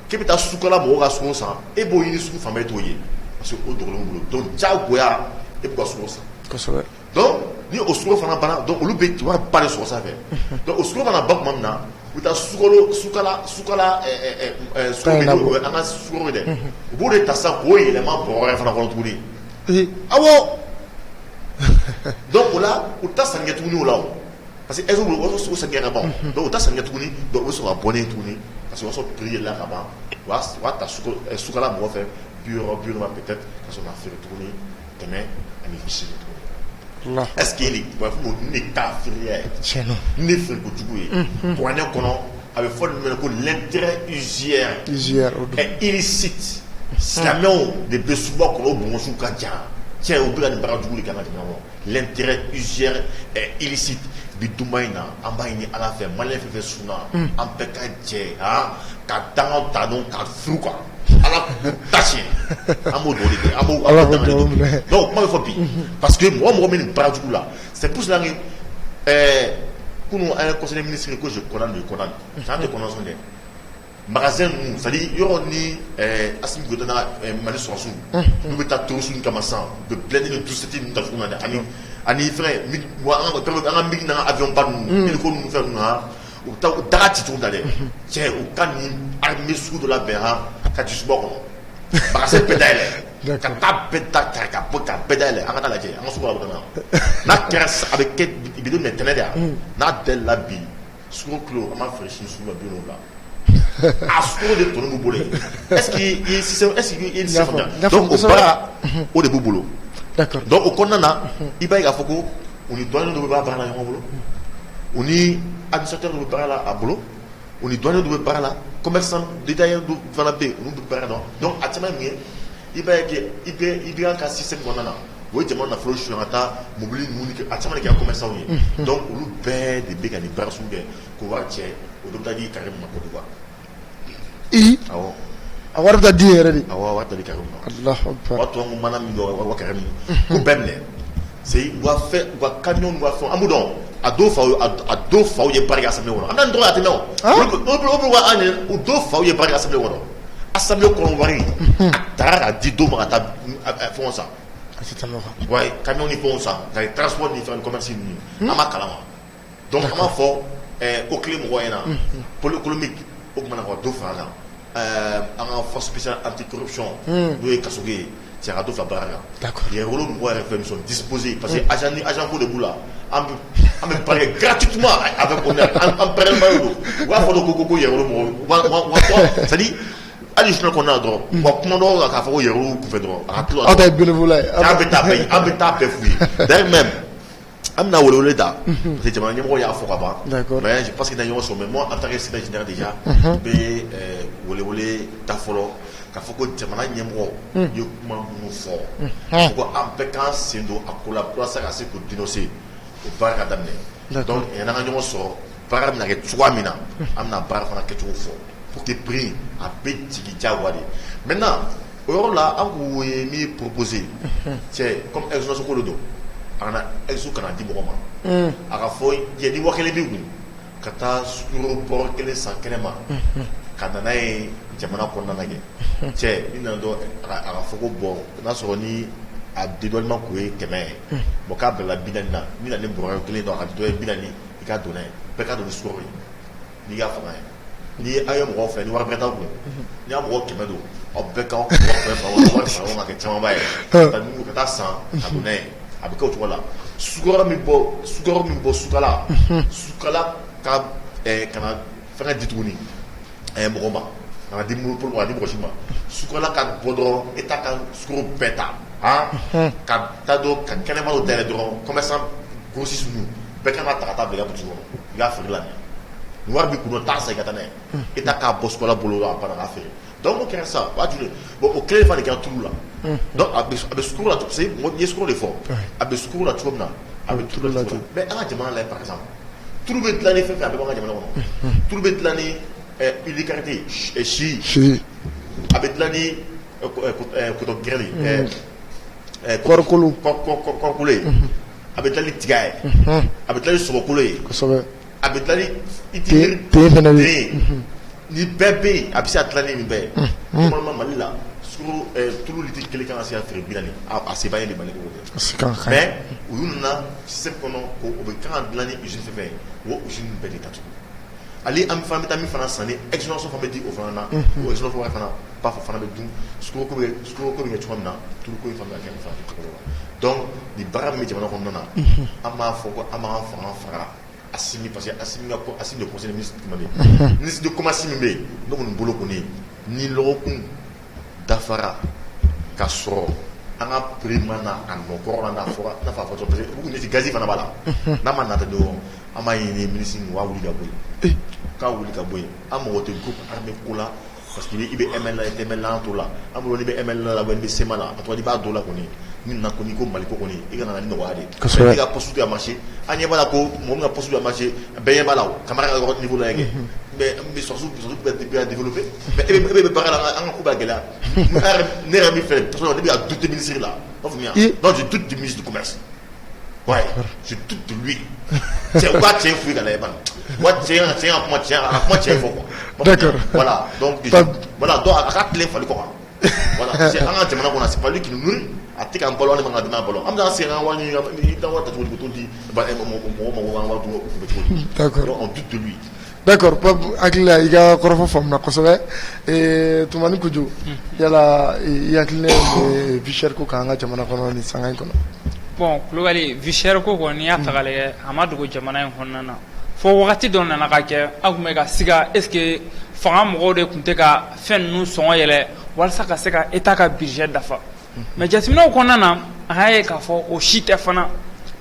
k'e bɛ taa sukala mɔgɔw ka sukaro san e b'o ɲini sugu fan bɛɛ t'o ye parce que o dogolen bolo donc diyagoya e bɛ ka sukaro san Kosɛbɛ. donc ni o sukaro fana banna donc olu bɛ wari ba de sɔrɔ sanfɛ donc o sukaro fana ban tuma min na u bɛ taa sukala sukaro bɛ yen an ka sukaro ye dɛ u b'o de ta sisan k'o yɛlɛma bɔrɔ wɛrɛ fana kɔnɔ tuguni awɔ donc o la u ta sanni kɛ tuguni o la o parce que ɛseke o sɔrɔ sanni kɛ ka ban donc u ta sanni kɛ tuguni donc o bɛ sɔrɔ ka bɔ ne ye tuguni parce que o y'a sɔrɔ prix yɛlɛla ka ban u b'a ta sukala mɔgɔ fɛ 60 ma peut-être ka sɔrɔ ka feere tuguni 180 tuguni est-ce que il va faut ne ta feere Tiɲɛ don. ne feere kojugu ye kuranɛ kɔnɔ a bɛ fɔ nin ko l'intérêt usuaire Usuaire o don. est illicite silamɛw de bɛ suba kɔnɔ o bonbonsiw ka jan tiɲɛ o bɛ ka nin baara jugu de kɛ an ka jamana kɔnɔ l'intérêt usuaire est illicite bi dunba in na an b'a ɲini ala fɛ maliyɛn fɛn fɛn sunna an bɛɛ ka jɛ ka dangaw ta dɔn ka furu kan ala k'u ta tiɲɛ an b'o dɔw de kɛ an b'o Ala k'o danga de dugawu kɛ minɛ. donc kuma bɛ fɔ bi parce que mɔgɔ mɔgɔ bɛ nin baara jugu la c'est pour cela que kunun an ye conseiller ministre ko je condamne je condamne j'en ai condamnation dɛ magasin ninnu c'est à dire yɔrɔ ni Assimi Goïta n'a Mali sɔrɔsiw n'u bɛ taa torosu ninnu kama sisan u bɛ blindé ni dusiti ninnu ta cogo min na dɛ ani fɛngɛ an ka migi n'an ka avion ba ninnu hélico ninnu fɛn ninnu u bɛ taa daga ci cogo da dɛ cɛ u ka nin armée sugu dɔ labɛn ka ci suba kɔnɔ magasin bɛɛ dayɛlɛ ka taa bɛɛ ta kari ka bɔ ka bɛɛ dayɛlɛ an ka taa lajɛ an ka sugu la bɛ na n'a kɛra a bɛ kɛ bi don tɛnɛ de yan n'a bɛɛ la bi sugu kilo an b'a feere sini sugu la 70 a sukaro de tɔnɔ b'u bolo yen est-ce que i ye système faamuya donc o baara o de b'u bolo D'accord. donc o kɔnɔna na i b'a ye k'a fɔ ko u ni dɔnni dɔ bɛ baara la ɲɔgɔn bolo u ni administrateur dɔ bɛ baara la a bolo u ni dɔnni dɔ bɛ baara la commerçant détaillant dɔ fana bɛ yen olu bɛ baara la donc a caman ye mun ye i b'a ye que i bɛ an ka système kɔnɔna na o ye jamana nafolo suɲɛ ka taa mobili ninnu a caman de kɛra commerçant ye donc olu bɛɛ de bɛ ka nin baara sugu kɛ k'o wari cɛ o dɔ bɛ taa di Karim ma Côte d'Ivoire. Awɔ. A wari bɛ taa di yɛrɛ de. Awɔ, a wari taa di Karim ma. Alahu akbar. O y'a to an ko mana min bɛ wa Karim ko bɛɛ minɛ c'est u ka camion n'u ka fɛnw an b'u dɔn a dɔw faw ye baara kɛ assemblée kɔnɔ an bɛ nin dɔgɔ a tɛ mɛn o o bɛ wa an ye u dɔw faw ye baara kɛ assemblée kɔnɔ assemblée kɔnɔ wari a taara k'a di dɔw ma ka taa fɛnw san A tɛ tɛmɛ o kan. wa camion ni fɛnw san ka transport ni fɛn commerce ninnu an b'a kalama donc an b'a fɔ o tile mɔgɔ ɲɛna pôle économique o kumana ka dɔ fara kan an ka force spéciale anti corruption n'o ye kasoge ye cɛ ka dɔ fara baara kan D'accord. yɛrɛwolo mɔgɔ yɛrɛ fɛn sont disposés parce que agent ko de b'u la an bɛ baara kɛ gratuitement avec honneur an pɛrɛnba ye don u b'a fɔ dɔ ko yɛrɛwolo mɔgɔ c'est à dire hali journal kɔnɔna na dɔrɔn wa kuma dɔw la k'a fɔ ko yɛrɛwolo kunfɛ dɔrɔn a ka kilo Aw ta ye bénévolat ye. an bɛ taa bɛɛ f'u ye d'ailleurs même an bɛna welewele ta parce que jamana ɲɛmɔgɔ y'a fɔ ka ban D'accord. mais je pense que na ɲɔgɔn sɔrɔ mais moi en tant que secrétaire général déjà n bɛ welewele ta fɔlɔ k'a fɔ ko jamana ɲɛmɔgɔ ye kuma minnu fɔ ko an bɛɛ k'an sen don a ko la walasa ka se k'o dénoncer o baara ka daminɛ donc yan'an ka ɲɔgɔn sɔrɔ baara bɛna kɛ cogoya min na an bɛna baara fana kɛcogo fɔ pour que prix a bɛ jigin diyagoya de maintenant o yɔrɔ la an k'o ye min proposer cɛ comme exonération ko de don a kana exo kana di mɔgɔ ma a ka fɔ yɛ ni wa kelen b'i kun ka taa sukaro bɔrɔ kelen san kɛnɛma ka na n'a ye jamana kɔnɔna kɛ cɛ ni nana dɔn a ka fɔ ko bɔn n'a sɔrɔ ni a dédouanement kun ye 100 ye bon k'a bilala 40 na min na ni bɔrɔ kelen dɔn a ka dɔ ye 40 i k'a don n'a ye bɛɛ k'a don ni sukaro ye n'i y'a fanga ye ni aw ye mɔgɔ fɛ ni wari bɛɛ t'a kun n'i y'a mɔgɔ 100 don aw bɛɛ k'aw wari fɛ fa wari fara ɲɔgɔn kan kɛ camanba ye ka taa san ka don n'a ye a bɛ kɛ o cogo la sukaro min bɔ sukala ka kana fɛngɛ di tuguni mɔgɔ ma kana di monopole ma ka di mɔgɔ si ma sukala ka bɔ dɔrɔn e t'a ka sukaro bɛɛ ta ka taa don ka kɛnɛma dɔ dayɛlɛ dɔrɔn commerçant grossiste ninnu bɛɛ kan ka ta ka taa bila i ka boutique kɔnɔ i k'a feere la ni wari b'i kun na taa san i ka taa n'a ye i ta k'a bɔ sukola bolo la a banna k'a feere donc n'o kɛra sisan o b'a jumɛn bon o kelen fana de kɛra tulu la donc a bɛ sukaro la parce que n ye sukaro de fɔ a bɛ sukaro la cogo min na a bɛ tulu la cogo mais an ka jamana la par exemple tulu bɛ dilan ni fɛn fɛn a bɛɛ b'an ka jamana kɔnɔ tulu bɛ dilan ni huile karité si a bɛ dilan ni coton gɛrɛli kɔɔrikolo ye a bɛ dilan ni tiga ye a bɛ dilan ni sɔbɔkolo ye a bɛ dilan ni ten ye ni bɛɛ bɛ yen a bɛ se ka dilan ni nin bɛɛ ye normalement Mali la tulu litiri kelen kan ka se ka feere 40 a se b'a ye de Mali kɔnɔ mais u y'u nana système kɔnɔ ko o bɛ kan ka dilan ni usine fɛn fɛn ye o usine bɛɛ de datugu ale an fana bɛ taa min fana san ni exonération fana bɛ di o fana na o exonération fana ba fɔ fana bɛ dun sukaro ko bɛ kɛ cogoya min na tulu ko in fana bɛ kɛ nin fana kɛ cogo la donc ni baara min bɛ jamana kɔnɔna na an b'a fɔ ko an b'an fanga fara Assimi parce que Assimi de conseil ministre ministre de commerce min bɛ yen n'o kɔni bolo kɔni ni lɔgɔkun dafara ka sɔrɔ an ka prix ma na a nɔ kɔrɔ n'a fɔra n'a fɔ a fɔ parce que u kun gazi fana b'a la n'a ma nata dɔrɔn an b'a ɲini ministre wa wuli ka bɔ yen k'a wuli ka bɔ yen an mago tɛ groupe armé ko la parce que i bɛ ML la i tɛ ML la an t'o la an bolo n'i bɛ ML la wa n'i bɛ SEMA la a tɔgɔ n'i b'a dɔn la kɔni ni nana kɔni ko Mali ko kɔni i ka na ni nɔgɔya de mais i ka poste tɛ ka marché an ɲɛ b'a la ko mɔgɔ min ka poste tɛ ka marché bɛɛ ɲɛ b'a la o camarade ka yɔrɔ niveau la kɛ mais surtout bɛ développer mais e bɛ baara la an ka ko b'a gɛlɛya ne yɛrɛ min fɛ parce que ne bɛ ka douter ministre la b'a faamuya donc je doute du ministre du commerce ouais je doute de lui cɛ ka cɛ fui ka lajɛ bani wa cɛ ka kuma cɛ fɔ quoi d'accord voilà donc voilà donc a ka tilen fali kɔ kan voilà parce que an ka jamana kɔnɔ c'est pas lui qui nous nourrit a tɛ k'an balo ale man ka dun n'a balo an bɛ taa segin an ka wari ɲini i ka wari ta cogo di ko t'o di mɔgɔ ma wari dun o bɛ cogo di d'accord donc on doute de lui d'accord Pape hakili la i ka kɔrɔfɔ faamuna kosɛbɛ Tumani Kojo yala i hakili ne vie chère ko k'an ka jamana kɔnɔ ni sanga in kɔnɔ bon Kulubali vie chère ko kɔni y'a ta k'a lajɛ a ma dogo jamana in kɔnɔna na fo wagati dɔ nana ka kɛ an tun bɛ ka siga est ce que fanga mɔgɔw de tun tɛ ka fɛn ninnu sɔngɔ yɛlɛ walasa ka se ka État ka budget dafa mais jateminɛw kɔnɔna na an y'a ye k'a fɔ o si tɛ fana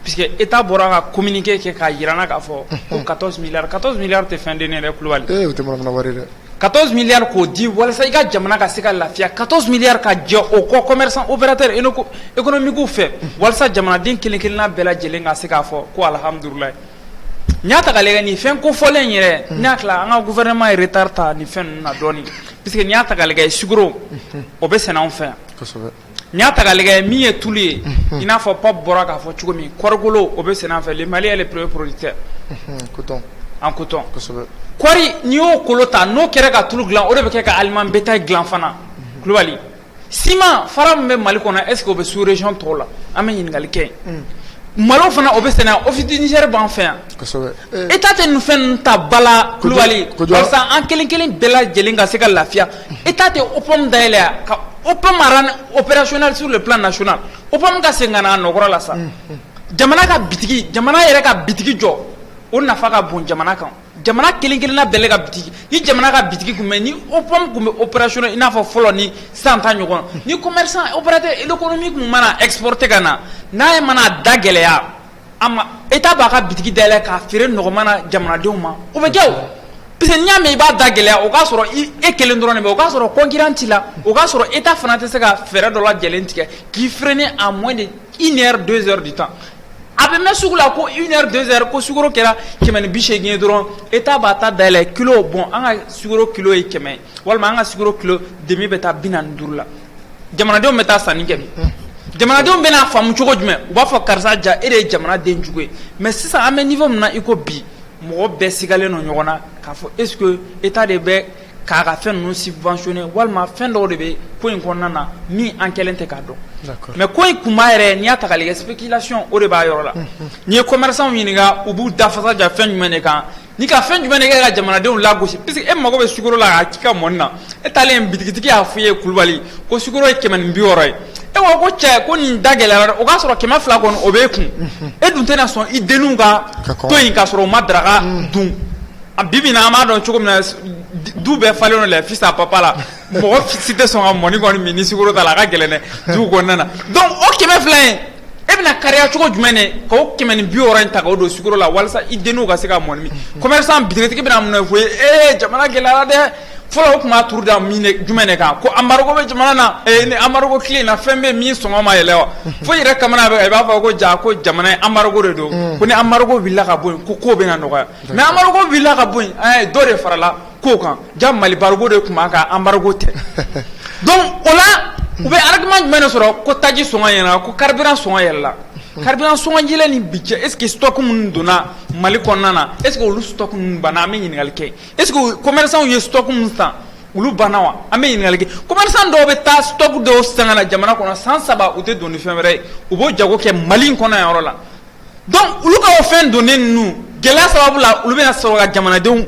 puisque État bɔra ka communiqué kɛ k'a yirana k'a fɔ ko 14 milliards tɛ fɛn den yɛrɛ Kulubali o tɛ manamana wari dɛ 14 milliards k'o di walasa i ka jamana ka se ka lafiya 14 milliards ka jɛ o kɔ commerçant opérateur économique fɛ walasa jamanaden kelen kelenna bɛɛ lajɛlen ka se k'a fɔ ko alhamdulilayi n y'a ta ka lajɛ nin fɛn kofɔlen yɛrɛ n y'a tila an ka gouvernement ye retard ta nin fɛn ninnu na dɔɔni puisque n y'a ta ka lajɛ sukaro o bɛ sɛnɛ anw fɛ yan kosɛbɛ n y'a ta ka lajɛ min ye tulu ye i n'a fɔ Pape bɔra k'a fɔ cogo min kɔɔrikolo o bɛ sɛnɛ an fɛ le Mali est le premier producteur coton en coton kosɛbɛ kɔɔri n'i y'o kolo ta n'o kɛra ka tulu dilan o de bɛ kɛ ka aliment bétail dilan fana Kulubali ciment fara min bɛ Mali kɔnɔ est ce que o bɛ sous région tɔw la an bɛ ɲininkali kɛ malo fana o bɛ sɛnɛ office du Niger b'an fɛ yan kosɛbɛ État tɛ nin fɛn ninnu ta bala Kulubali walasa an kelen kelen bɛɛ lajɛlen ka se ka lafiya État tɛ OPOM dayɛlɛ ka OPOM rendre opérationnel sur le plan national OPOM ka segin ka na a nɔkɔrɔ la sa jamana yɛrɛ ka bitigi jɔ o nafa ka bon jamana kan jamana kelen kelenna bɛɛ ka bitigi ni jamana ka bitigi kun bɛ ni OPOM kun bɛ opérationnel i n'a fɔ fɔlɔ ni san ta ɲɔgɔn ni commerçant opérateur économique kun mana exporter ka na n'a ye mana da gɛlɛya a ma État b'a ka bitigi dayɛlɛ k'a feere nɔgɔman na jamanadenw ma o bɛ kɛ o parce que n'i y'a mɛn i b'a da gɛlɛya o k'a sɔrɔ e kelen dɔrɔn de bɛ o k'a sɔrɔ concurrent t'i la o k'a sɔrɔ État fana tɛ se ka fɛɛrɛ dɔ lajɛlen tigɛ k'i freiner à moins de 1 heure 2 heures du temps a bɛ mɛn sugu la ko 1 heure 2 heures ko sukaro kɛra 180 ye dɔrɔn État b'a ta dayɛlɛ kilo bon an ka sukaro kilo ye 100 walima an ka sukaro kilo demi bɛ taa 45 la jamanadenw bɛ taa sanni kɛ jamanadenw bɛna faamu cogo jumɛn u b'a fɔ karisa ja e de ye jamanaden jugu ye mais sisan an bɛ niveau min na i ko bi mɔgɔ bɛɛ sigalen don ɲɔgɔn na k'a fɔ est ce que État de bɛ k'a ka fɛn ninnu subventionné walima fɛn dɔw de bɛ ko in kɔnɔna na min an kɛlen tɛ k'a dɔn mais ko in kunba yɛrɛ n'i y'a ta k'a lajɛ spéculation o de b'a yɔrɔ la n'i ye commerçant ɲininka u b'u dafasa ja fɛn jumɛn de kan ni ka fɛn jumɛn de kɛ ka jamanadenw lagosi parce que e mago bɛ sukaro la k'a k'i ka mɔni na e taalen bitigitigi y'a f'i ye Kulubali ko sukaro ye 160 ye e ko ko cɛ ko nin da gɛlɛyara o k'a sɔrɔ 200 kɔni o b'e kun e dun tɛna sɔn i denninw ka to yen k'a sɔrɔ u ma daraka dun a bibi na ma don cogo min na du bɛɛ falen don la fils à papa la mɔgɔ si tɛ sɔn ka mɔni kɔni min ni sukoro t'a la a ka gɛlɛn dɛ du kɔnɔna na donc o 100 fila in e bɛna kariya cogo jumɛn de k'o 160 in ta k'o don sukoro la walasa i denninw ka se ka mɔni min commerçant bitigitigi bɛna mun fɔ ye jamana gɛlɛyara dɛ fɔlɔ o tun b'a turu da jumɛn de kan ko embargo bɛ jamana na ni embargo tile in na fɛn bɛ min sɔngɔ ma yɛlɛ wa fo i yɛrɛ kamana bɛ i b'a fɔ ko jamana ye embargo de don ko ni embargo wulila ka bɔ yen ko kow bɛna nɔgɔya mais embargo wulila ka bɔ yen dɔ de farala kow kan ja Mali barigo de tun b'a kan embargo tɛ donc o la u bɛ argument jumɛn de sɔrɔ ko taji sɔngɔ yɛlɛla ko carburant sɔngɔ yɛlɛla carburant sɔngɔ yɛlɛ ni bi cɛ est ce que stock minnu donna Mali kɔnɔna na est ce que olu stock ninnu banna an bɛ ɲininkali kɛ est ce que commerçant ye stock minnu san olu banna wa an bɛ ɲininkali kɛ commerçant dɔw bɛ taa stock dɔw san ka na jamana kɔnɔ san 3 u tɛ don ni fɛn wɛrɛ ye u b'o jago kɛ Mali kɔnɔ yan yɔrɔ la donc olu ka o fɛn donnen ninnu gɛlɛya sababu la olu bɛna sɔrɔ ka jamanadenw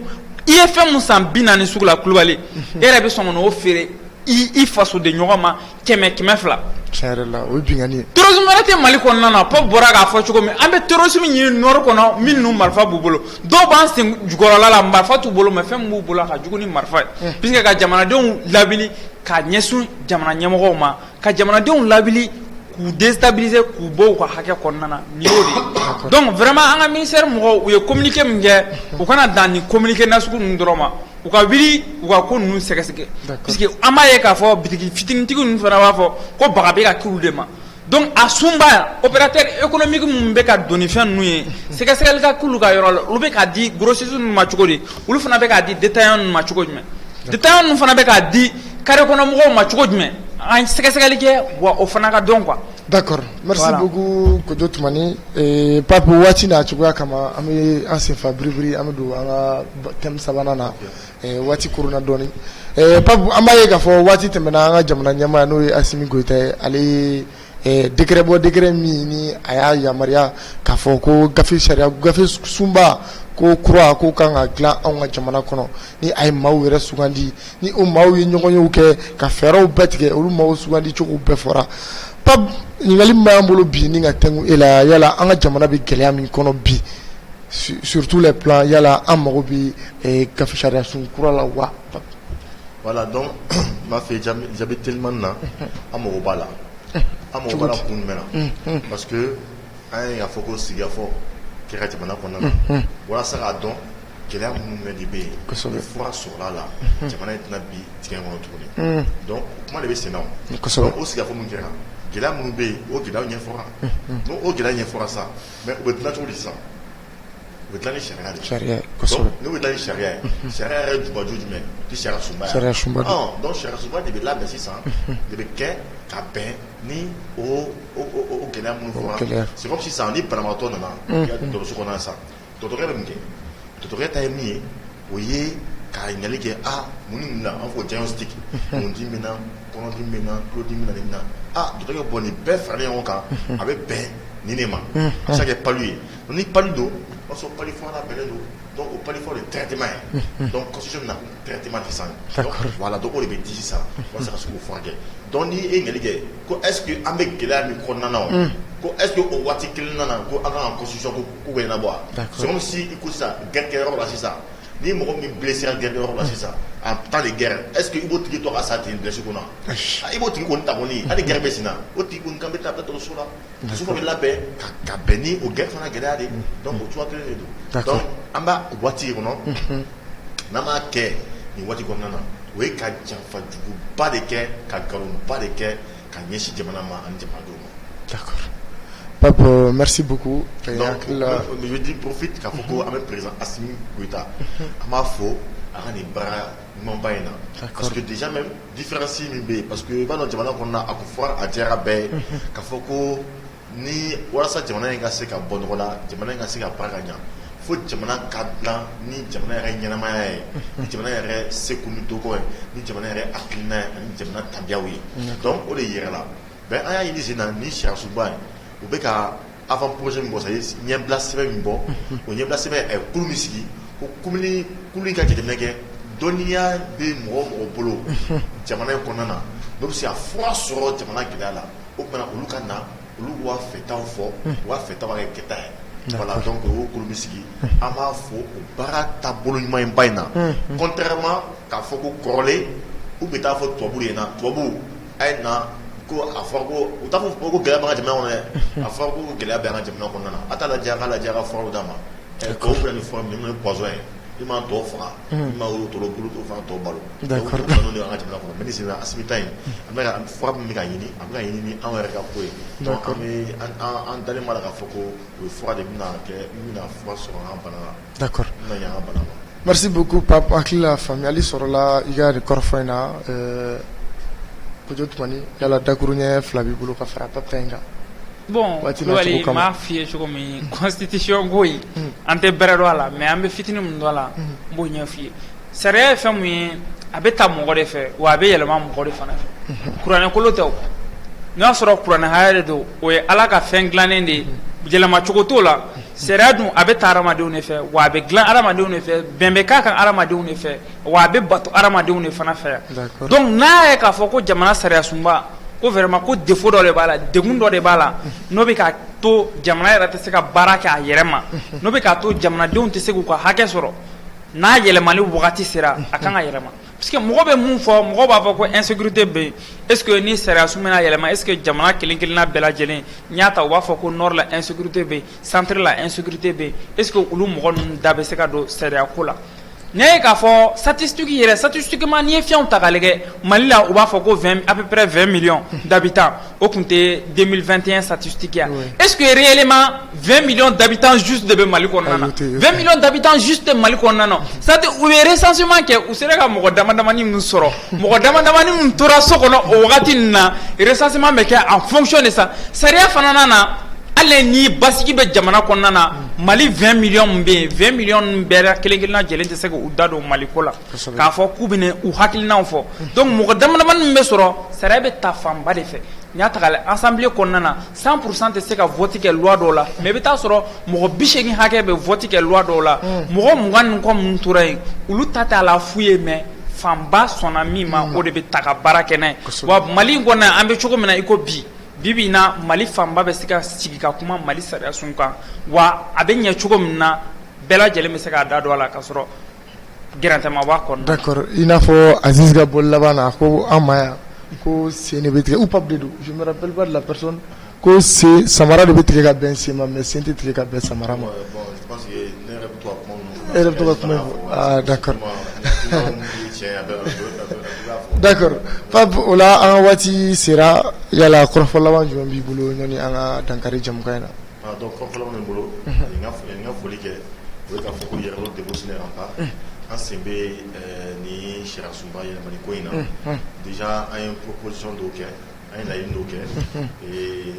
i ye fɛn min san 40 sugu la Kulibali e yɛrɛ bɛ sɔn ka n'o feere i faso de ɲɔgɔn ma 100 200 tiɲɛ yɛrɛ la o ye binkani ye terrorisme wɛrɛ tɛ Mali kɔnɔna na Paul bɔra k'a fɔ cogo min an bɛ terrorisme ɲini nord kɔnɔ minnu marifa b'u bolo dɔw b'an sen jukɔrɔla la marifa t'u bolo mais fɛn min b'u bolo ka jugu ni marifa ye puisque ka jamanadenw labili ka ɲɛsin jamana ɲɛmɔgɔw ma ka jamanadenw labili k'u déstabiliser k'u bɔ u ka hakɛ kɔnɔna na nin y'o de ye donc vraiment an ka ministère mɔgɔw u ye communiqué min kɛ u kana dan nin communiqué nasugu ninnu dɔrɔn ma u ka wuli u ka ko ninnu sɛgɛsɛgɛ puisque an b'a ye k'a fɔ bitigi fitinitigi ninnu fana b'a fɔ ko baga bɛ ka kɛ olu de ma donc a sunba opérateur économique minnu bɛ ka don ni fɛn ninnu ye sɛgɛsɛgɛli ka k'olu ka yɔrɔ la olu bɛ k'a di grossistes ninnu ma cogo di olu fana bɛ k'a di détaillants ninnu ma cogo jumɛn détaillants ninnu fana bɛ k'a di carré kɔnɔ mɔgɔw ma cogo jumɛn an sɛgɛsɛgɛli kɛ wa o fana ka dɔn quoi. D'accord, merci beaucoup Kojo Toumani. Pape waati n'a cogoya kama an bɛ an senfa biribiri an bɛ don an ka thème sabanan na waati koronna dɔɔni. Pape an b'a ye k'a fɔ waati tɛmɛna an ka jamana ɲɛmaa n'o ye Asimi Goyita ye ale décret bɔ décret min ni a y'a yamaruya k'a fɔ ko gafe sariya gafe sunba ko kura ko kan ka dilan anw ka jamana kɔnɔ ni a ye maaw yɛrɛ sugandi ni o maaw ye ɲɔgɔnyew kɛ ka fɛɛrɛw bɛɛ tigɛ olu maaw sugandi cogo bɛɛ fɔra. Pape ɲininkali min b'an bolo bi ni ka tɛnku e la yala an ka jamana bɛ gɛlɛya min kɔnɔ bi sur tous les plans yala an mago bɛ gafe sariya sun kura la wa. Voilà donc m'a fait j'avais tellement na an mago b'a la an mago b'a la kun jumɛn na parce que an y'a fɔ ko sigikafɔ kɛra jamana kɔnɔna na walasa k'a dɔn gɛlɛya minnu bɛ de bɛ yen ni fura sɔrɔla la jamana in tɛna bi tigɛ kɔnɔ tuguni donc kuma de bɛ sen na donc o sigikafɔ min kɛra gɛlɛya minnu bɛ yen o gɛlɛyaw ɲɛfɔra n'o gɛlɛya ɲɛfɔra sisan mais u bɛ dilan cogo di sisan u bɛ dilan ni sariya de sariya kosɛbɛ n'u bɛ dilan ni sariya ye sariya yɛrɛ jubaju jumɛn ni sariya sunba ye sariya sunba donc sariya sunba de bɛ labɛn sisan de bɛ kɛ ka bɛn ni o gɛlɛya minnu fɔra c'est comme sisan ni banabagatɔ nana dɔgɔtɔrɔso kɔnɔ sisan dɔgɔtɔrɔkɛ bɛ mun kɛ dɔgɔtɔrɔkɛ ta ye min ye o ye ka ɲininkali kɛ mun ni mun na an fɔ diagnostic mun di min na kɔnɔdimi bɛ na tulodimi bɛ na nin na dɔgɔtɔrɔkɛ bɔ nin bɛɛ faralen ɲɔgɔn kan a bɛ bɛn nin de ma a bɛ se ka kɛ palu ye ni palu don o b'a sɔrɔ palu fɔlɔ bɛnnen don donc o palu fɔlɔ de traitement ye donc constitution na traitement de sisan donc voilà donc o de bɛ di sisan walasa ka se k'o furakɛ donc ni e ɲininkali kɛ ko est ce que an bɛ gɛlɛya min kɔnɔna na o ko est ce que o waati kelen na ko an kan ka constitution ko bɛ ɲɛnabɔ wa c'est comme si i ko sisan gɛrɛgɛrɛyɔrɔ la sisan ni mɔgɔ min blessera gɛrɛgɛrɛyɔrɔ la sisan en temps de guerre est ce que i b'o tigi to ka sa ten blessé kɔnɔ i b'o tigi kɔni ta kɔni hali guerre bɛ sen na o tigi kɔni kan bɛ taa dɔgɔtɔrɔso la kaso bɛ labɛn ka bɛn ni o guerre fana gɛlɛya de donc o cogoya kelen de don donc an b'a waati kɔnɔ n'an m'a kɛ nin waati kɔnɔna na o ye ka janfajuguba de kɛ ka nkalonba de kɛ ka ɲɛsin jamana ma ani jamanadenw ma. D'accord. Pape, merci beaucoup. Donc, je dis profite k'a fɔ ko an bɛ président Assimi Goïta an b'a fɔ a ka nin baara ɲumanba in na parce que déjà même différence min bɛ yen parce que i b'a dɔn jamana kɔnɔna a kun fɔra a diyara bɛɛ ye k'a fɔ ko ni walasa jamana in ka se ka bɔ nɔgɔ la jamana in ka se ka baara ka ɲa fo jamana ka dilan ni jamana yɛrɛ ɲɛnamaya ye ni jamana yɛrɛ seko ni dɔgɔ ye ni jamana yɛrɛ hakilina ye ani jamana tabiyaw ye donc o de yɛrɛ la mais an y'a ɲini sen na ni sariyasunba ye u bɛ ka avant projet min bɔ sa ye ɲɛbila sɛbɛn min bɔ o ɲɛbila sɛbɛn kulu min sigi ko kulu in ka jateminɛ kɛ dɔnniya bɛ mɔgɔ mɔgɔ bolo jamana in kɔnɔna na n'o bɛ se ka fura sɔrɔ jamana gɛlɛya la o tuma olu ka na olu b'a fɛtaw fɔ u b'a fɛtaw kɛ kɛta ye voilà donc o kulu bɛ sigi an b'a fɔ o baara taabolo ɲuman in ba in na contrairement k'a fɔ ko kɔrɔlen u bɛ taa fɔ tubabu de ɲɛna tubabu a ye na ko a fɔra ko u t'a fɔ ko gɛlɛya b'an ka jamana kɔnɔ dɛ a fɔra ko gɛlɛya bɛ an ka jamana kɔnɔna na a t'a lajɛ a k'a lajɛ a ka furaw d'a ma tubabu filɛ nin fura min ye poison ye i ma tɔ faga i ma olu tɔlɔ bolo to fana tɔ balo d'accord donc de an ka jamana kɔnɔ mais ni sera asibita in an bɛ ka fura min bɛ ka ɲini a bɛ ka ɲini ni anw yɛrɛ ka ko ye donc an dalen b'a la k'a fɔ ko o ye fura de bɛna kɛ min bɛna fura sɔrɔ an ka bana la d'accord min bɛna ɲɛ an ka bana ma. Merci beaucoup Pape hakili la faamuyali sɔrɔla i ka nin kɔrɔfɔ in na Kojo Tumani yala dakuru ɲɛ fila b'i bolo ka fara Pape ta in kan. Bon Kulubali m'a f'i ye cogo min constitution ko in an tɛ bɛrɛ dɔn a la mais an bɛ fitinin min dɔn a la n b'o ɲɛ f'i ye sariya ye fɛn mun ye a bɛ ta mɔgɔ de fɛ wa a bɛ yɛlɛma mɔgɔ de fana fɛ kuranɛ kolo tɛ o n'o y'a sɔrɔ kuranɛ haya de don o ye Ala ka fɛn dilannen de ye yɛlɛma cogo t'o la sariya dun a bɛ ta hadamadenw de fɛ wa a bɛ dilan hadamadenw de fɛ bɛn bɛ k'a kan hadamadenw de fɛ wa a bɛ bato hadamadenw de fana fɛ donc n'a ye k'a fɔ ko jamana sariya sunba ko vraiment ko défaut dɔ de b'a la degun dɔ de b'a la n'o bɛ ka to jamana yɛrɛ tɛ se ka baara kɛ a yɛrɛ ma n'o bɛ ka to jamanadenw tɛ se k'u ka hakɛ sɔrɔ n'a yɛlɛmali wagati sera a kan ka yɛlɛma parce que mɔgɔ bɛ mun fɔ mɔgɔ b'a fɔ ko insécurité bɛ yen est ce que ni sariya sun bɛna yɛlɛma est ce que jamana kelen kelenna bɛɛ lajɛlen n'i y'a ta u b'a fɔ ko nord la insécurité bɛ yen centre la insécurité bɛ yen est ce que olu mɔgɔ ninnu da bɛ se ka don sariya ko la n'i ye k'a fɔ statistique yɛrɛ statistiquement n'i ye fiɲɛw ta k'a lajɛ Mali la u b'a fɔ ko à peu près 20 millions d'habitants o tun tɛ 2021 statistique ya est ce que réellement 20 millions d'habitants juste de bɛ Mali kɔnɔna na 20 millions d'habitants juste de Mali kɔnɔna na c'est à dire u ye recensement kɛ u sera ka mɔgɔ damadamani min sɔrɔ mɔgɔ damadamani min tora so kɔnɔ o wagati nin na recensement bɛ kɛ en fonction de ça sariya fana na hali ni basigi bɛ jamana kɔnɔna na Mali 20 millions min bɛ yen 20 millions bɛɛ kelen kelenna jɛlen tɛ se k'u da don Mali ko la k'a fɔ k'u bɛna u hakilinaw fɔ donc mɔgɔ damadamani min bɛ sɔrɔ sariya bɛ ta fanba de fɛ n'i y'a ta k'a lajɛ assemblée kɔnɔna na 100% tɛ se ka vote kɛ loi dɔw la mais i bɛ taa sɔrɔ mɔgɔ 80 hakɛ bɛ vote kɛ loi dɔw la mɔgɔ 20 nin kɔ minnu tora yen olu ta tɛ a la fu ye mais fanba sɔnna min ma o de bɛ ta ka baara kɛ n'a ye wa Mali in kɔnɔ an bɛ cogo min na i ko bi bibi in na Mali fanba bɛ se ka sigi ka kuma Mali sariya sun kan wa a bɛ ɲɛ cogo min na bɛɛ lajɛlen bɛ se k'a da don a la ka sɔrɔ gɛrɛntɛma b'a kɔnɔ. D'accord i n'a fɔ Aziz ka bɔli laban na ko an ma yan ko sen de bɛ tigɛ ou Pape de don je me rappelle pas de la personne ko sen samara de bɛ tigɛ ka bɛn sen ma mais sen tɛ tigɛ ka bɛn samara ma. E yɛrɛ bɛ to ka kuma in fɔ ah d'accord. D'accord Pape o la an ka waati sera yala kɔrɔfɔ laban jumɛn b'i bolo ɲɔni an ka dankari jamukan in na. Donc kɔrɔfɔ laban bɛ n bolo n ka foli kɛ o ye k'a fɔ ko yɛrɛdɔ dégoût ne rend pas an sen bɛ ni sariya sunba yɛlɛmani ko in na déjà an ye proposition dɔw kɛ an ye laɲini dɔw kɛ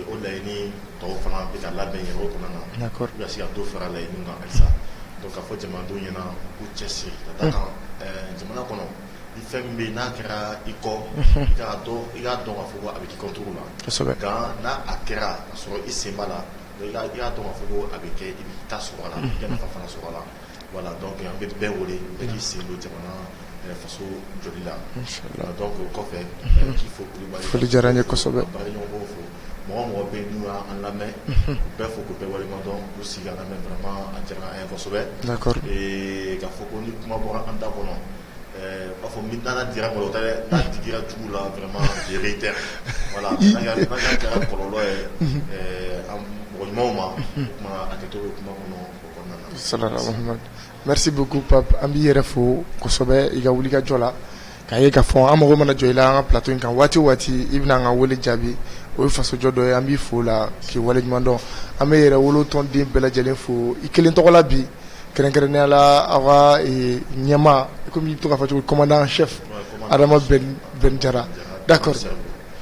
o laɲini tɔw fana bɛ ka labɛn yɛrɛ o kɔnɔna na pour que ka se ka dɔ fara laɲiniw kan halisa donc k'a fɔ jamanadenw ɲɛna k'u cɛsiri ka taa kan jamana kɔnɔ ni fɛn min bɛ yen n'a kɛra i kɔ i k'a dɔn k'a fɔ ko a bɛ k'i contour la nka n'a a kɛra k'a sɔrɔ i sen b'a la i k'a dɔn k'a fɔ ko a bɛ kɛ i bɛ taa sɔrɔ a la i ka nafa fana sɔrɔ a la voilà donc an bɛ bɛɛ wele bɛɛ k'i sen don jamana faso jɔli la donc o kɔfɛ k'i fo Kulibali foli diyara n ye kosɛbɛ baaraɲɔgɔnw fo mɔgɔ bɛ yen n'u y'an lamɛn u bɛɛ fo k'u bɛɛ waleɲumandɔn k'u sigi ka lamɛn vraiment a diyara an ye kosɛbɛ d'accord k'a fɔ ko ni kuma bɔra an da kɔnɔ b'a fɔ n'a dira kɔlɔlɔ tɛ dɛ n'a digira jugu la vraiment je réitère voilà n'a kɛra kɔlɔlɔ ye mɔgɔ ɲumanw ma o kuma hakɛto bɛ kuma kɔnɔ o kɔnɔna na. Sallallahu Muhammad merci beaucoup Pape an b'i yɛrɛ fo kosɛbɛ i ka wuli ka jɔ la k'a ye k'a fɔ an mago mana jɔ i la an ka plateau in kan waati o waati i bɛna an ka wele jaabi o ye fasojɔ dɔ ye an b'i fo la k'i waleɲuman dɔn an bɛ yɛrɛ wolo tɔnden bɛɛ lajɛlen fo i kelen tɔgɔ la bi kɛrɛnkɛrɛnnenya la aw ka ɲɛma komi i bɛ to k'a fɔ cogo commandant chef Adama Ben Jara d'accord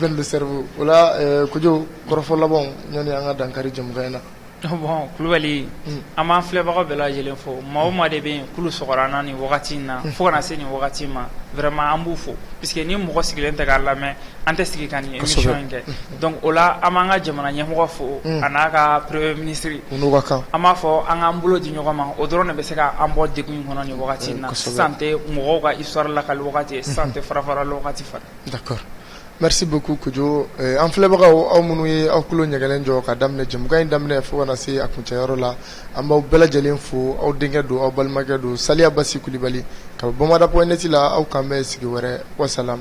Ben le cerveau o la Kojo kɔrɔfɔ laban ɲɔni an ka dankari jamukan in na. Bon Kulubali an b'an filɛbagaw bɛɛ lajɛlen fo maa o maa de bɛ yen k'olu sɔgɔra an na nin wagati in na fo ka na se nin wagati ma vraiment an b'u fo puisque ni mɔgɔ sigilen tɛ k'a lamɛn an tɛ sigi ka nin émission in kɛ donc o la an b'an ka jamana ɲɛmɔgɔ fo a n'a ka premier ministre an b'a fɔ an k'an bolo di ɲɔgɔn ma o dɔrɔn de bɛ se k'an bɔ degun in kɔnɔ nin wagati in na sisan tɛ mɔgɔw ka histoire lakali wagati ye sisan tɛ fara-farali wagati fana. d'accord merci beaucoup Kojo an filɛbagaw aw minnu ye aw tulo ɲɛgɛlen jɔ ka daminɛ jɛmukan in daminɛ fo kana se a kuncɛyɔrɔ la an b'aw bɛɛ lajɛlen fo aw denkɛ don aw balimakɛ don Saliya Basi Kulibali ka bɔ Bamada.net la aw kan bɛn sigi wɛrɛ wasalam